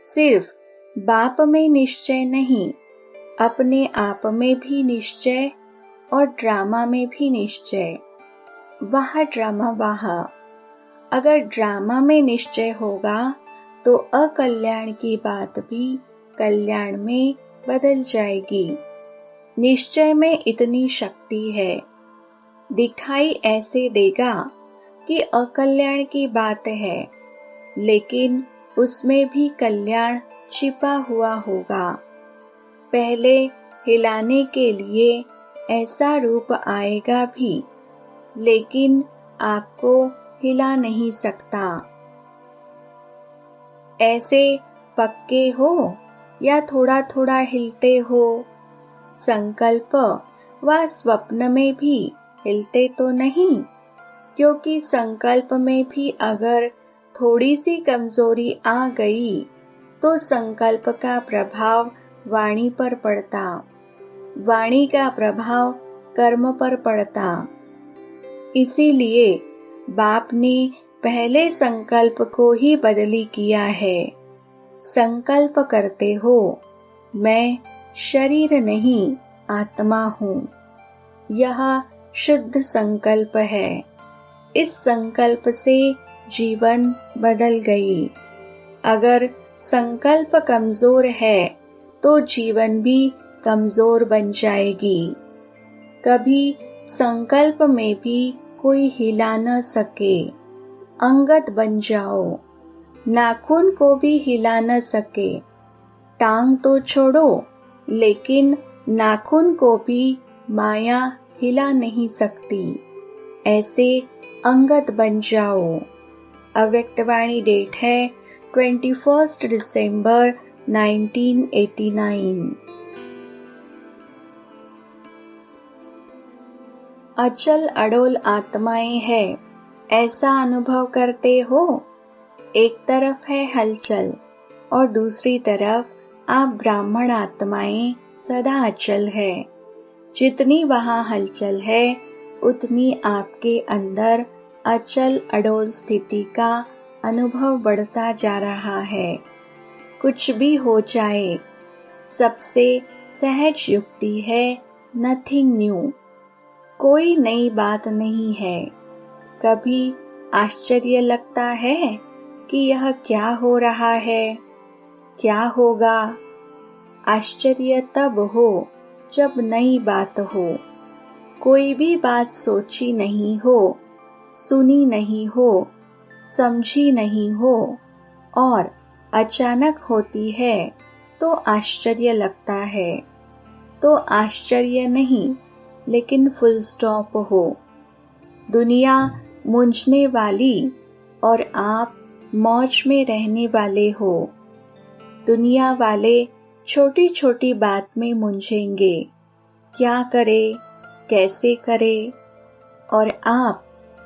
सिर्फ बाप में निश्चय नहीं, अपने आप में भी निश्चय और ड्रामा में भी निश्चय। वह ड्रामा वह। अगर ड्रामा में निश्चय होगा तो अकल्याण की बात भी कल्याण में बदल जाएगी। निश्चय में इतनी शक्ति है। दिखाई ऐसे देगा कि अकल्याण की बात है, लेकिन उसमें भी कल्याण छिपा हुआ होगा। पहले हिलाने के लिए ऐसा रूप आएगा भी, लेकिन आपको हिला नहीं सकता। ऐसे पक्के हो या थोड़ा थोड़ा हिलते हो, संकल्प व स्वप्न में भी हिलते तो नहीं, क्योंकि संकल्प में भी अगर थोड़ी सी कमजोरी आ गई तो संकल्प का प्रभाव वाणी पर पड़ता, वाणी का प्रभाव कर्म पर पड़ता। इसीलिए बाप ने पहले संकल्प को ही बदली किया है। संकल्प करते हो, मैं शरीर नहीं आत्मा हूँ। यह शुद्ध संकल्प है। इस संकल्प से जीवन बदल गई। अगर संकल्प कमजोर है तो जीवन भी कमजोर बन जाएगी। कभी संकल्प में भी कोई हिला न सके, अंगत बन जाओ। नाखून को भी हिला न सके, टांग तो छोड़ो, लेकिन नाखून को भी माया हिला नहीं सकती। ऐसे अंगत बन जाओ। अव्यक्तवाणी डेट है 21 दिसंबर 1989। अचल अडोल आत्माएं हैं, ऐसा अनुभव करते हो। एक तरफ है हलचल और दूसरी तरफ आप ब्राह्मण आत्माएं सदा अचल है। जितनी वहाँ हलचल है उतनी आपके अंदर अचल अडोल स्थिति का अनुभव बढ़ता जा रहा है। कुछ भी हो जाए, सबसे सहज युक्ति है नथिंग न्यू। कोई नई बात नहीं है। कभी आश्चर्य लगता है कि यह क्या हो रहा है, क्या होगा। आश्चर्य तब हो जब नई बात हो, कोई भी बात सोची नहीं हो, सुनी नहीं हो, समझी नहीं हो और अचानक होती है तो आश्चर्य लगता है। तो आश्चर्य नहीं, लेकिन फुल स्टॉप हो। दुनिया मूंझने वाली और आप मौज में रहने वाले हो। दुनिया वाले छोटी छोटी बात में मूंझेंगे, क्या करे, कैसे करे, और आप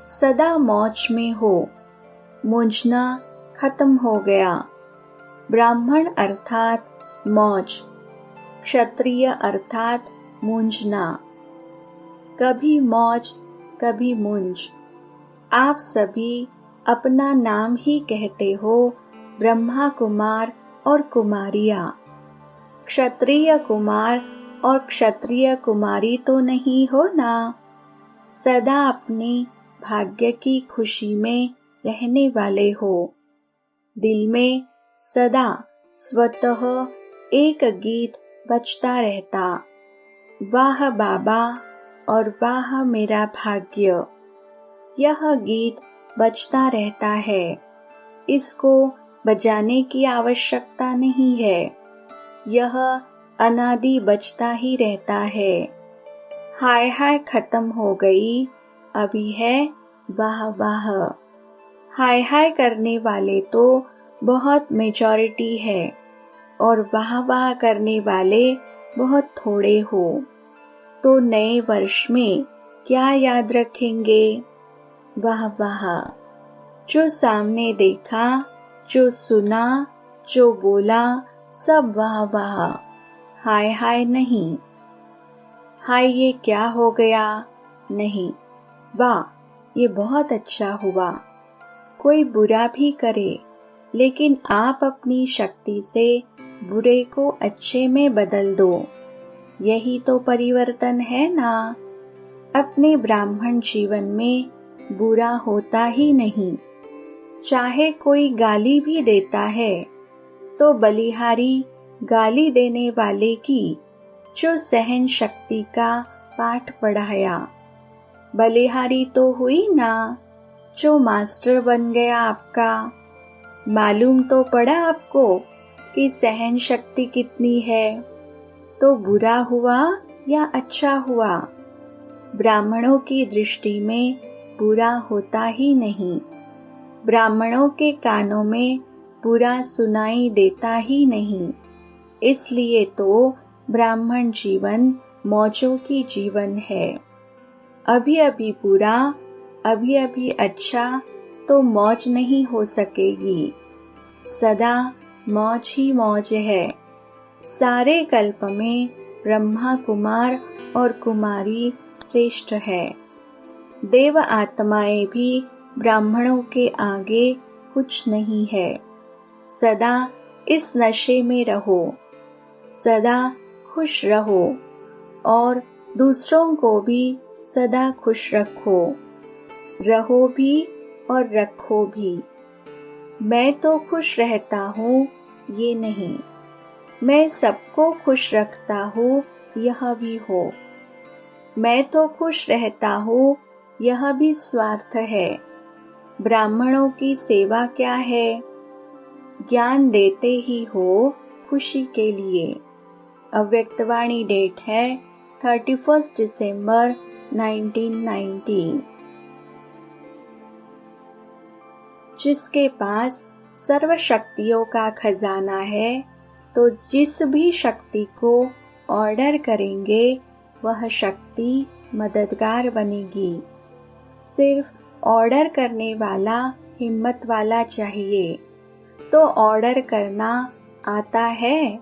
सदा मौज में हो। मूंझना खत्म हो गया। ब्राह्मण अर्थात मौज, क्षत्रिय अर्थात मूंझना। कभी मौज, कभी मूंझ। आप सभी अपना नाम ही कहते हो ब्रह्मा कुमार और कुमारियाँ। क्षत्रिय कुमार और क्षत्रिय कुमारी तो नहीं हो ना। सदा अपने भाग्य की खुशी में रहने वाले हो। दिल में सदा स्वतः एक गीत बजता रहता, वाह बाबा और वाह मेरा भाग्य। यह गीत बजता रहता है। इसको बजाने की आवश्यकता नहीं है। यह अनादि बजता ही रहता है। हाय हाय खत्म हो गई, अभी है वाह वाह। हाय हाय करने वाले तो बहुत मेजॉरिटी है और वाह वाह करने वाले बहुत थोड़े हो। तो नए वर्ष में क्या याद रखेंगे? वाह वाह। जो सामने देखा, जो सुना, जो बोला, सब वाह वाह। हाय हाय नहीं। हाय ये क्या हो गया नहीं। वाह ये बहुत अच्छा हुआ। कोई बुरा भी करे, लेकिन आप अपनी शक्ति से बुरे को अच्छे में बदल दो। यही तो परिवर्तन है ना। अपने ब्राह्मण जीवन में बुरा होता ही नहीं। चाहे कोई गाली भी देता है तो बलिहारी गाली देने वाले की जो सहन शक्ति का पाठ पढ़ाया। बलिहारी तो हुई ना, जो मास्टर बन गया आपका। मालूम तो पड़ा आपको कि सहन शक्ति कितनी है। तो बुरा हुआ या अच्छा हुआ, ब्राह्मणों की दृष्टि में बुरा होता ही नहीं। ब्राह्मणों के कानों में बुरा सुनाई देता ही नहीं। इसलिए तो ब्राह्मण जीवन मौजों की जीवन है। अभी अभी बुरा, अभी अभी अच्छा तो मौज नहीं हो सकेगी। सदा मौज ही मौज है। सारे कल्प में ब्रह्मा कुमार और कुमारी श्रेष्ठ है। देव आत्माएं भी ब्राह्मणों के आगे कुछ नहीं है। सदा इस नशे में रहो, सदा खुश रहो और दूसरों को भी सदा खुश रखो। रहो भी और रखो भी। मैं तो खुश रहता हूँ ये नहीं, मैं सबको खुश रखता हूँ यह भी हो। मैं तो खुश रहता हूँ यह भी स्वार्थ है। ब्राह्मणों की सेवा क्या है, ज्ञान देते ही हो खुशी के लिए। अव्यक्तवाणी डेट है 31 दिसंबर 1990। जिसके पास सर्व शक्तियों का खजाना है, तो जिस भी शक्ति को ऑर्डर करेंगे वह शक्ति मददगार बनेगी। सिर्फ ऑर्डर करने वाला हिम्मत वाला चाहिए। तो ऑर्डर करना आता है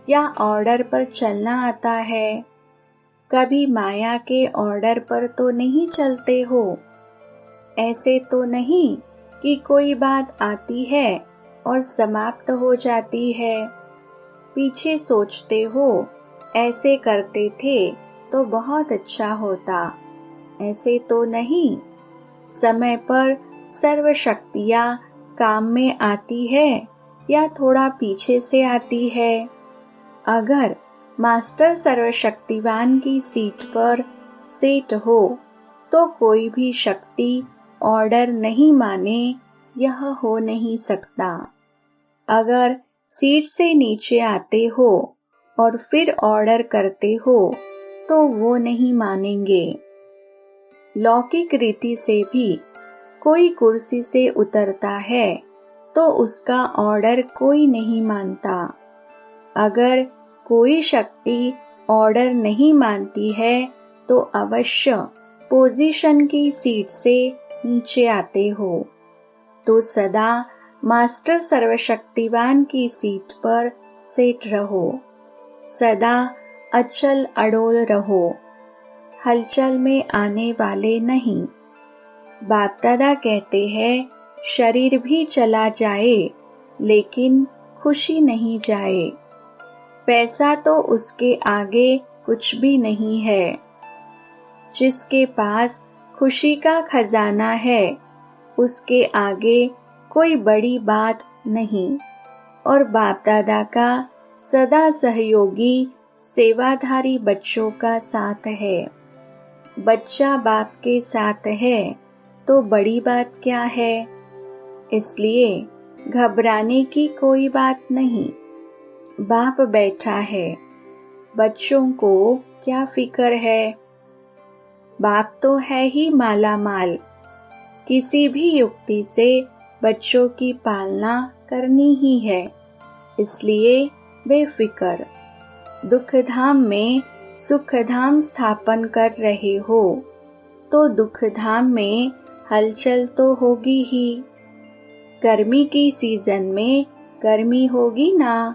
या ऑर्डर पर चलना आता है? कभी माया के ऑर्डर पर तो नहीं चलते हो। ऐसे तो नहीं कि कोई बात आती है और समाप्त हो जाती है। पीछे सोचते हो, ऐसे करते थे तो बहुत अच्छा होता। ऐसे तो नहीं। समय पर सर्व शक्तियाँ काम में आती है या थोड़ा पीछे से आती है। अगर मास्टर सर्वशक्तिवान की सीट पर सेट हो तो कोई भी शक्ति ऑर्डर नहीं माने यह हो नहीं सकता। अगर सीट से नीचे आते हो और फिर ऑर्डर करते हो तो वो नहीं मानेंगे। लौकिक रीति से भी कोई कुर्सी से उतरता है तो उसका ऑर्डर कोई नहीं मानता। अगर कोई शक्ति ऑर्डर नहीं मानती है तो अवश्य पोजीशन की सीट से नीचे आते हो। तो सदा मास्टर सर्वशक्तिवान की सीट पर सेट रहो। सदा अचल अडोल रहो, हलचल में आने वाले नहीं। बाप दादा कहते हैं, शरीर भी चला जाए लेकिन खुशी नहीं जाए। पैसा तो उसके आगे कुछ भी नहीं है। जिसके पास खुशी का खजाना है उसके आगे कोई बड़ी बात नहीं। और बाप दादा का सदा सहयोगी सेवाधारी बच्चों का साथ है। बच्चा बाप के साथ है तो बड़ी बात क्या है। इसलिए घबराने की कोई बात नहीं। बाप बैठा है, बच्चों को क्या फिक्र है। बाप तो है ही माला माल। किसी भी युक्ति से बच्चों की पालना करनी ही है। इसलिए बेफिक्र। दुख धाम में सुख धाम स्थापन कर रहे हो तो दुख धाम में हलचल तो होगी ही। गर्मी की सीजन में गर्मी होगी ना,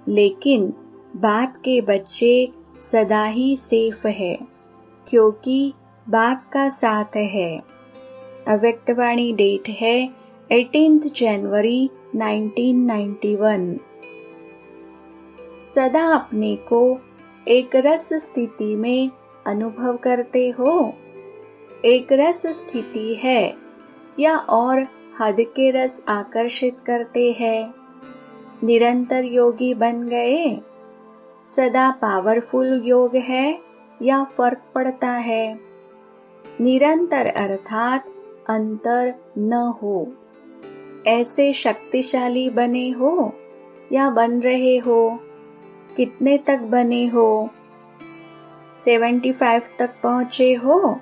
लेकिन बाप के बच्चे सदा ही सेफ है क्योंकि बाप का साथ है। अव्यक्तवाणी डेट है 18 जनवरी 1991। सदा अपने को एक रस स्थिति में अनुभव करते हो। एक रस स्थिति है या और हद के रस आकर्षित करते हैं। निरंतर योगी बन गए। सदा पावरफुल योग है या फर्क पड़ता है। निरंतर अर्थात अंतर न हो। ऐसे शक्तिशाली बने हो या बन रहे हो? कितने तक बने हो? 75 तक पहुँचे हो?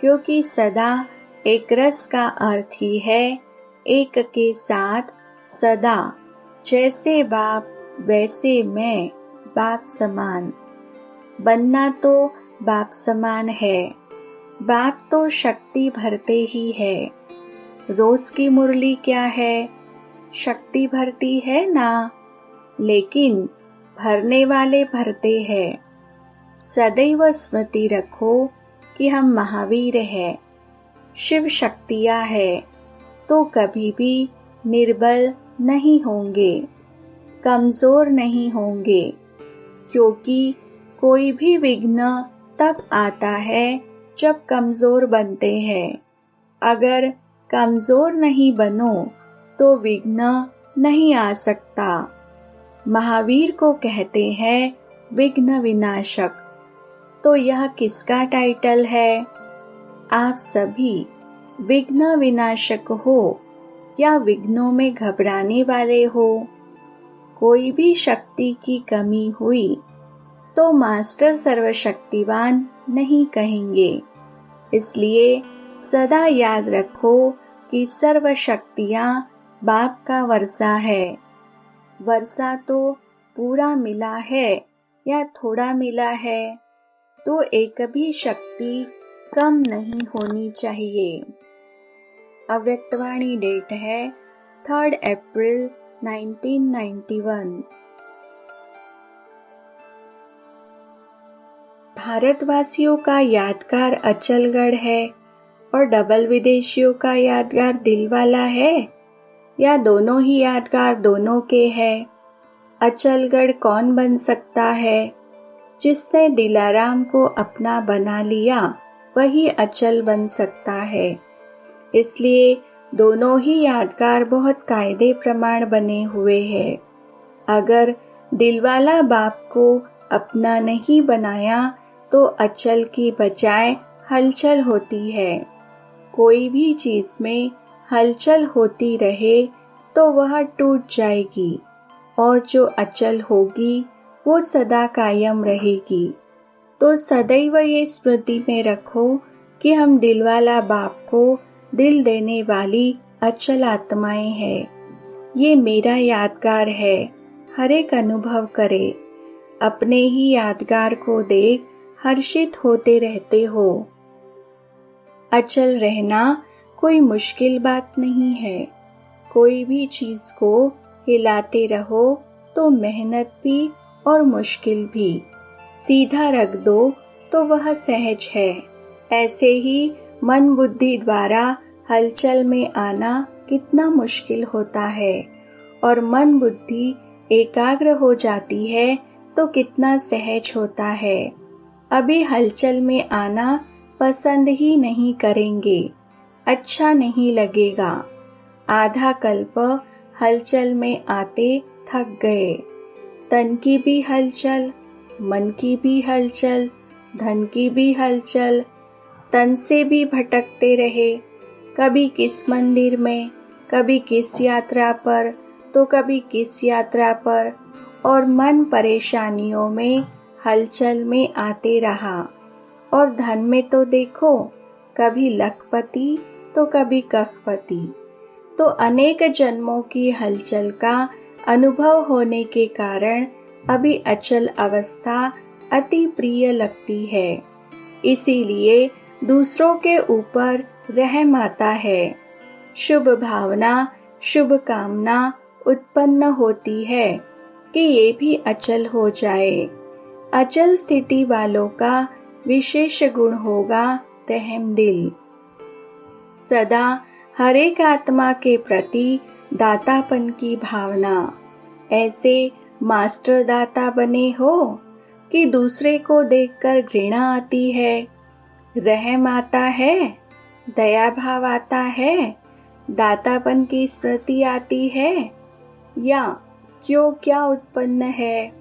क्योंकि सदा एक रस का अर्थ ही है एक के साथ सदा, जैसे बाप वैसे मैं, बाप समान। बनना तो बाप समान है। बाप तो शक्ति भरते ही है। रोज की मुरली क्या है? शक्ति भरती है ना, लेकिन भरने वाले भरते हैं। सदैव स्मृति रखो कि हम महावीर हैं, शिव शक्तियाँ है, तो कभी भी निर्बल नहीं होंगे, कमजोर नहीं होंगे। क्योंकि कोई भी विघ्न तब आता है जब कमजोर बनते हैं। अगर कमजोर नहीं बनो तो विघ्न नहीं आ सकता। महावीर को कहते हैं विघ्न विनाशक। तो यह किसका टाइटल है? आप सभी विघ्न विनाशक हो या विघ्नों में घबराने वाले हो? कोई भी शक्ति की कमी हुई तो मास्टर सर्वशक्तिवान नहीं कहेंगे। इसलिए सदा याद रखो कि सर्व शक्तियाँ बाप का वर्षा है। वर्षा तो पूरा मिला है या थोड़ा मिला है, तो एक भी शक्ति कम नहीं होनी चाहिए। अव्यक्तवाणी डेट है 3 अप्रैल 1991। भारतवासियों का यादगार अचलगढ़ है और डबल विदेशियों का यादगार दिलवाला है, या दोनों ही यादगार दोनों के हैं? अचलगढ़ कौन बन सकता है? जिसने दिलाराम को अपना बना लिया वही अचल बन सकता है। इसलिए दोनों ही यादगार बहुत कायदे प्रमाण बने हुए हैं। अगर दिलवाला बाप को अपना नहीं बनाया तो अचल की बजाय हलचल होती है। कोई भी चीज में हलचल होती रहे तो वह टूट जाएगी, और जो अचल होगी वो सदा कायम रहेगी। तो सदैव ये स्मृति में रखो कि हम दिलवाला बाप को दिल देने वाली अचल आत्माएं हैं। ये मेरा यादगार है, हर एक अनुभव करे। अपने ही यादगार को देख हर्षित होते रहते हो। अचल रहना कोई मुश्किल बात नहीं है। कोई भी चीज को हिलाते रहो तो मेहनत भी और मुश्किल भी। सीधा रख दो तो वह सहज है। ऐसे ही मन बुद्धि द्वारा हलचल में आना कितना मुश्किल होता है, और मन बुद्धि एकाग्र हो जाती है तो कितना सहज होता है। अभी हलचल में आना पसंद ही नहीं करेंगे, अच्छा नहीं लगेगा। आधा कल्प हलचल में आते थक गए। तन की भी हलचल, मन की भी हलचल, धन की भी हलचल। तन से भी भटकते रहे, कभी किस मंदिर में, कभी किस यात्रा पर, तो कभी किस यात्रा पर, और मन परेशानियों में हलचल में आते रहा। और धन में तो देखो, कभी लखपति तो कभी कखपति। तो अनेक जन्मों की हलचल का अनुभव होने के कारण अभी अचल अवस्था अति प्रिय लगती है। इसीलिए दूसरों के ऊपर रहम आता है। शुभ भावना, शुभ कामना उत्पन्न होती है कि ये भी अचल हो जाए। अचल स्थिति वालों का विशेष गुण होगा रहम दिल। सदा हर एक आत्मा के प्रति दातापन की भावना। ऐसे मास्टर दाता बने हो कि दूसरे को देखकर घृणा आती है, रहम आता है, दया भाव आता है, दातापन की स्मृति आती है, या क्यों क्या उत्पन्न है?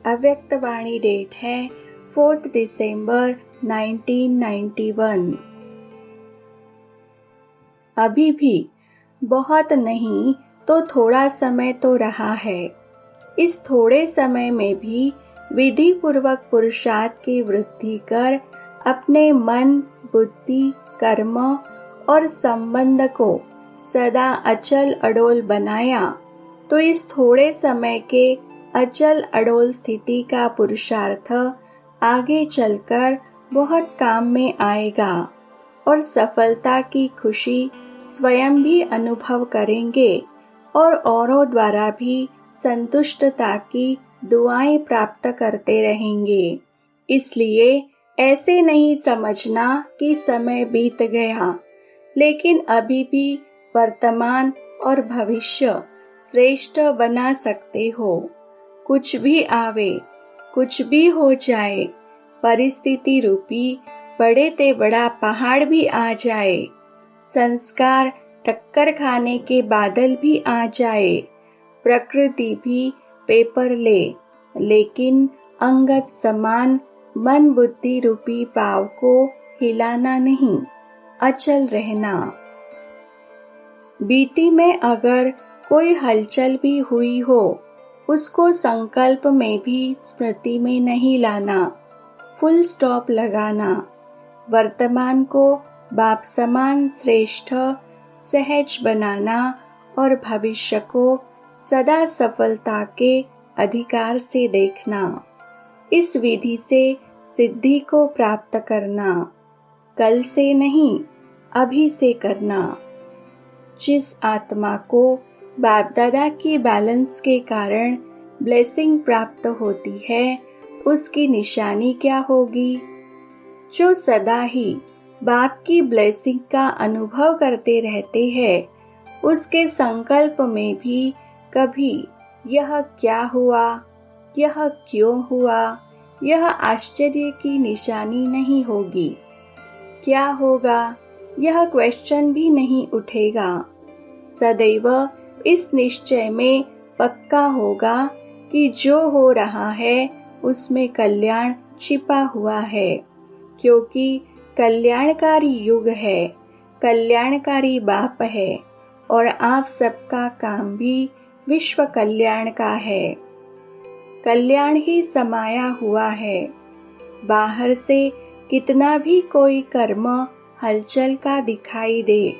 अव्यक्त वाणी डेट है 4 दिसंबर 1991। अभी भी बहुत नहीं तो थोड़ा समय तो रहा है। इस थोड़े समय में भी विधि पूर्वक पुरुषार्थ की वृद्धि कर अपने मन, बुद्धि, कर्म और संबंध को सदा अचल अडोल बनाया तो इस थोड़े समय के अचल अडोल स्थिति का पुरुषार्थ आगे चलकर बहुत काम में आएगा और सफलता की खुशी स्वयं भी अनुभव करेंगे और औरों द्वारा भी संतुष्टता की दुआएं प्राप्त करते रहेंगे। इसलिए ऐसे नहीं समझना कि समय बीत गया, लेकिन अभी भी वर्तमान और भविष्य श्रेष्ठ बना सकते हो। कुछ भी आवे, कुछ भी हो जाए, परिस्थिति रूपी बड़े ते बड़ा पहाड़ भी आ जाए, संस्कार टक्कर खाने के बादल भी आ जाए, प्रकृति भी पेपर ले, लेकिन अंगत समान मन बुद्धि रूपी पाव को हिलाना नहीं, अचल रहना। बीती में अगर कोई हलचल भी हुई हो, उसको संकल्प में भी स्मृति में नहीं लाना, फुल स्टॉप लगाना। वर्तमान को बाप समान श्रेष्ठ सहज बनाना और भविष्य को सदा सफलता के अधिकार से देखना। इस विधि से सिद्धि को प्राप्त करना, कल से नहीं अभी से करना। जिस आत्मा को बाप दादा की बैलेंस के कारण ब्लेसिंग प्राप्त होती है, उसकी निशानी क्या होगी? जो सदा ही बाप की ब्लेसिंग का अनुभव करते रहते हैं, उसके संकल्प में भी कभी यह क्या हुआ, यह क्यों हुआ, यह आश्चर्य की निशानी नहीं होगी। क्या होगा, यह क्वेश्चन भी नहीं उठेगा। सदैव इस निश्चय में पक्का होगा कि जो हो रहा है उसमें कल्याण छिपा हुआ है, क्योंकि कल्याणकारी युग है, कल्याणकारी बाप है और आप सबका काम भी विश्व कल्याण का है। कल्याण ही समाया हुआ है। बाहर से कितना भी कोई कर्म हलचल का दिखाई दे,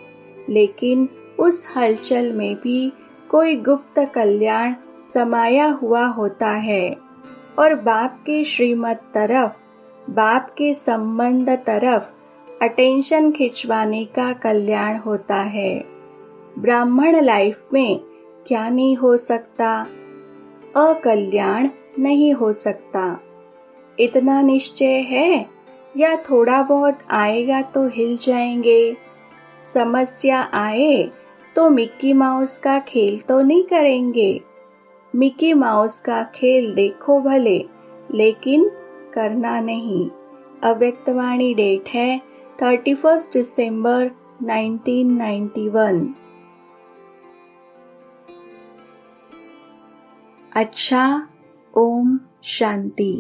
लेकिन उस हलचल में भी कोई गुप्त कल्याण समाया हुआ होता है और बाप के श्रीमत तरफ, बाप के संबंध तरफ अटेंशन खिंचवाने का कल्याण होता है। ब्राह्मण लाइफ में क्या नहीं हो सकता? अकल्याण नहीं हो सकता। इतना निश्चय है या थोड़ा बहुत आएगा तो हिल जाएंगे? समस्या आए तो मिक्की माउस का खेल तो नहीं करेंगे। मिक्की माउस का खेल देखो भले, लेकिन करना नहीं। अव्यक्तवाणी डेट है 31 दिसंबर 1991। अच्छा, ओम शांति।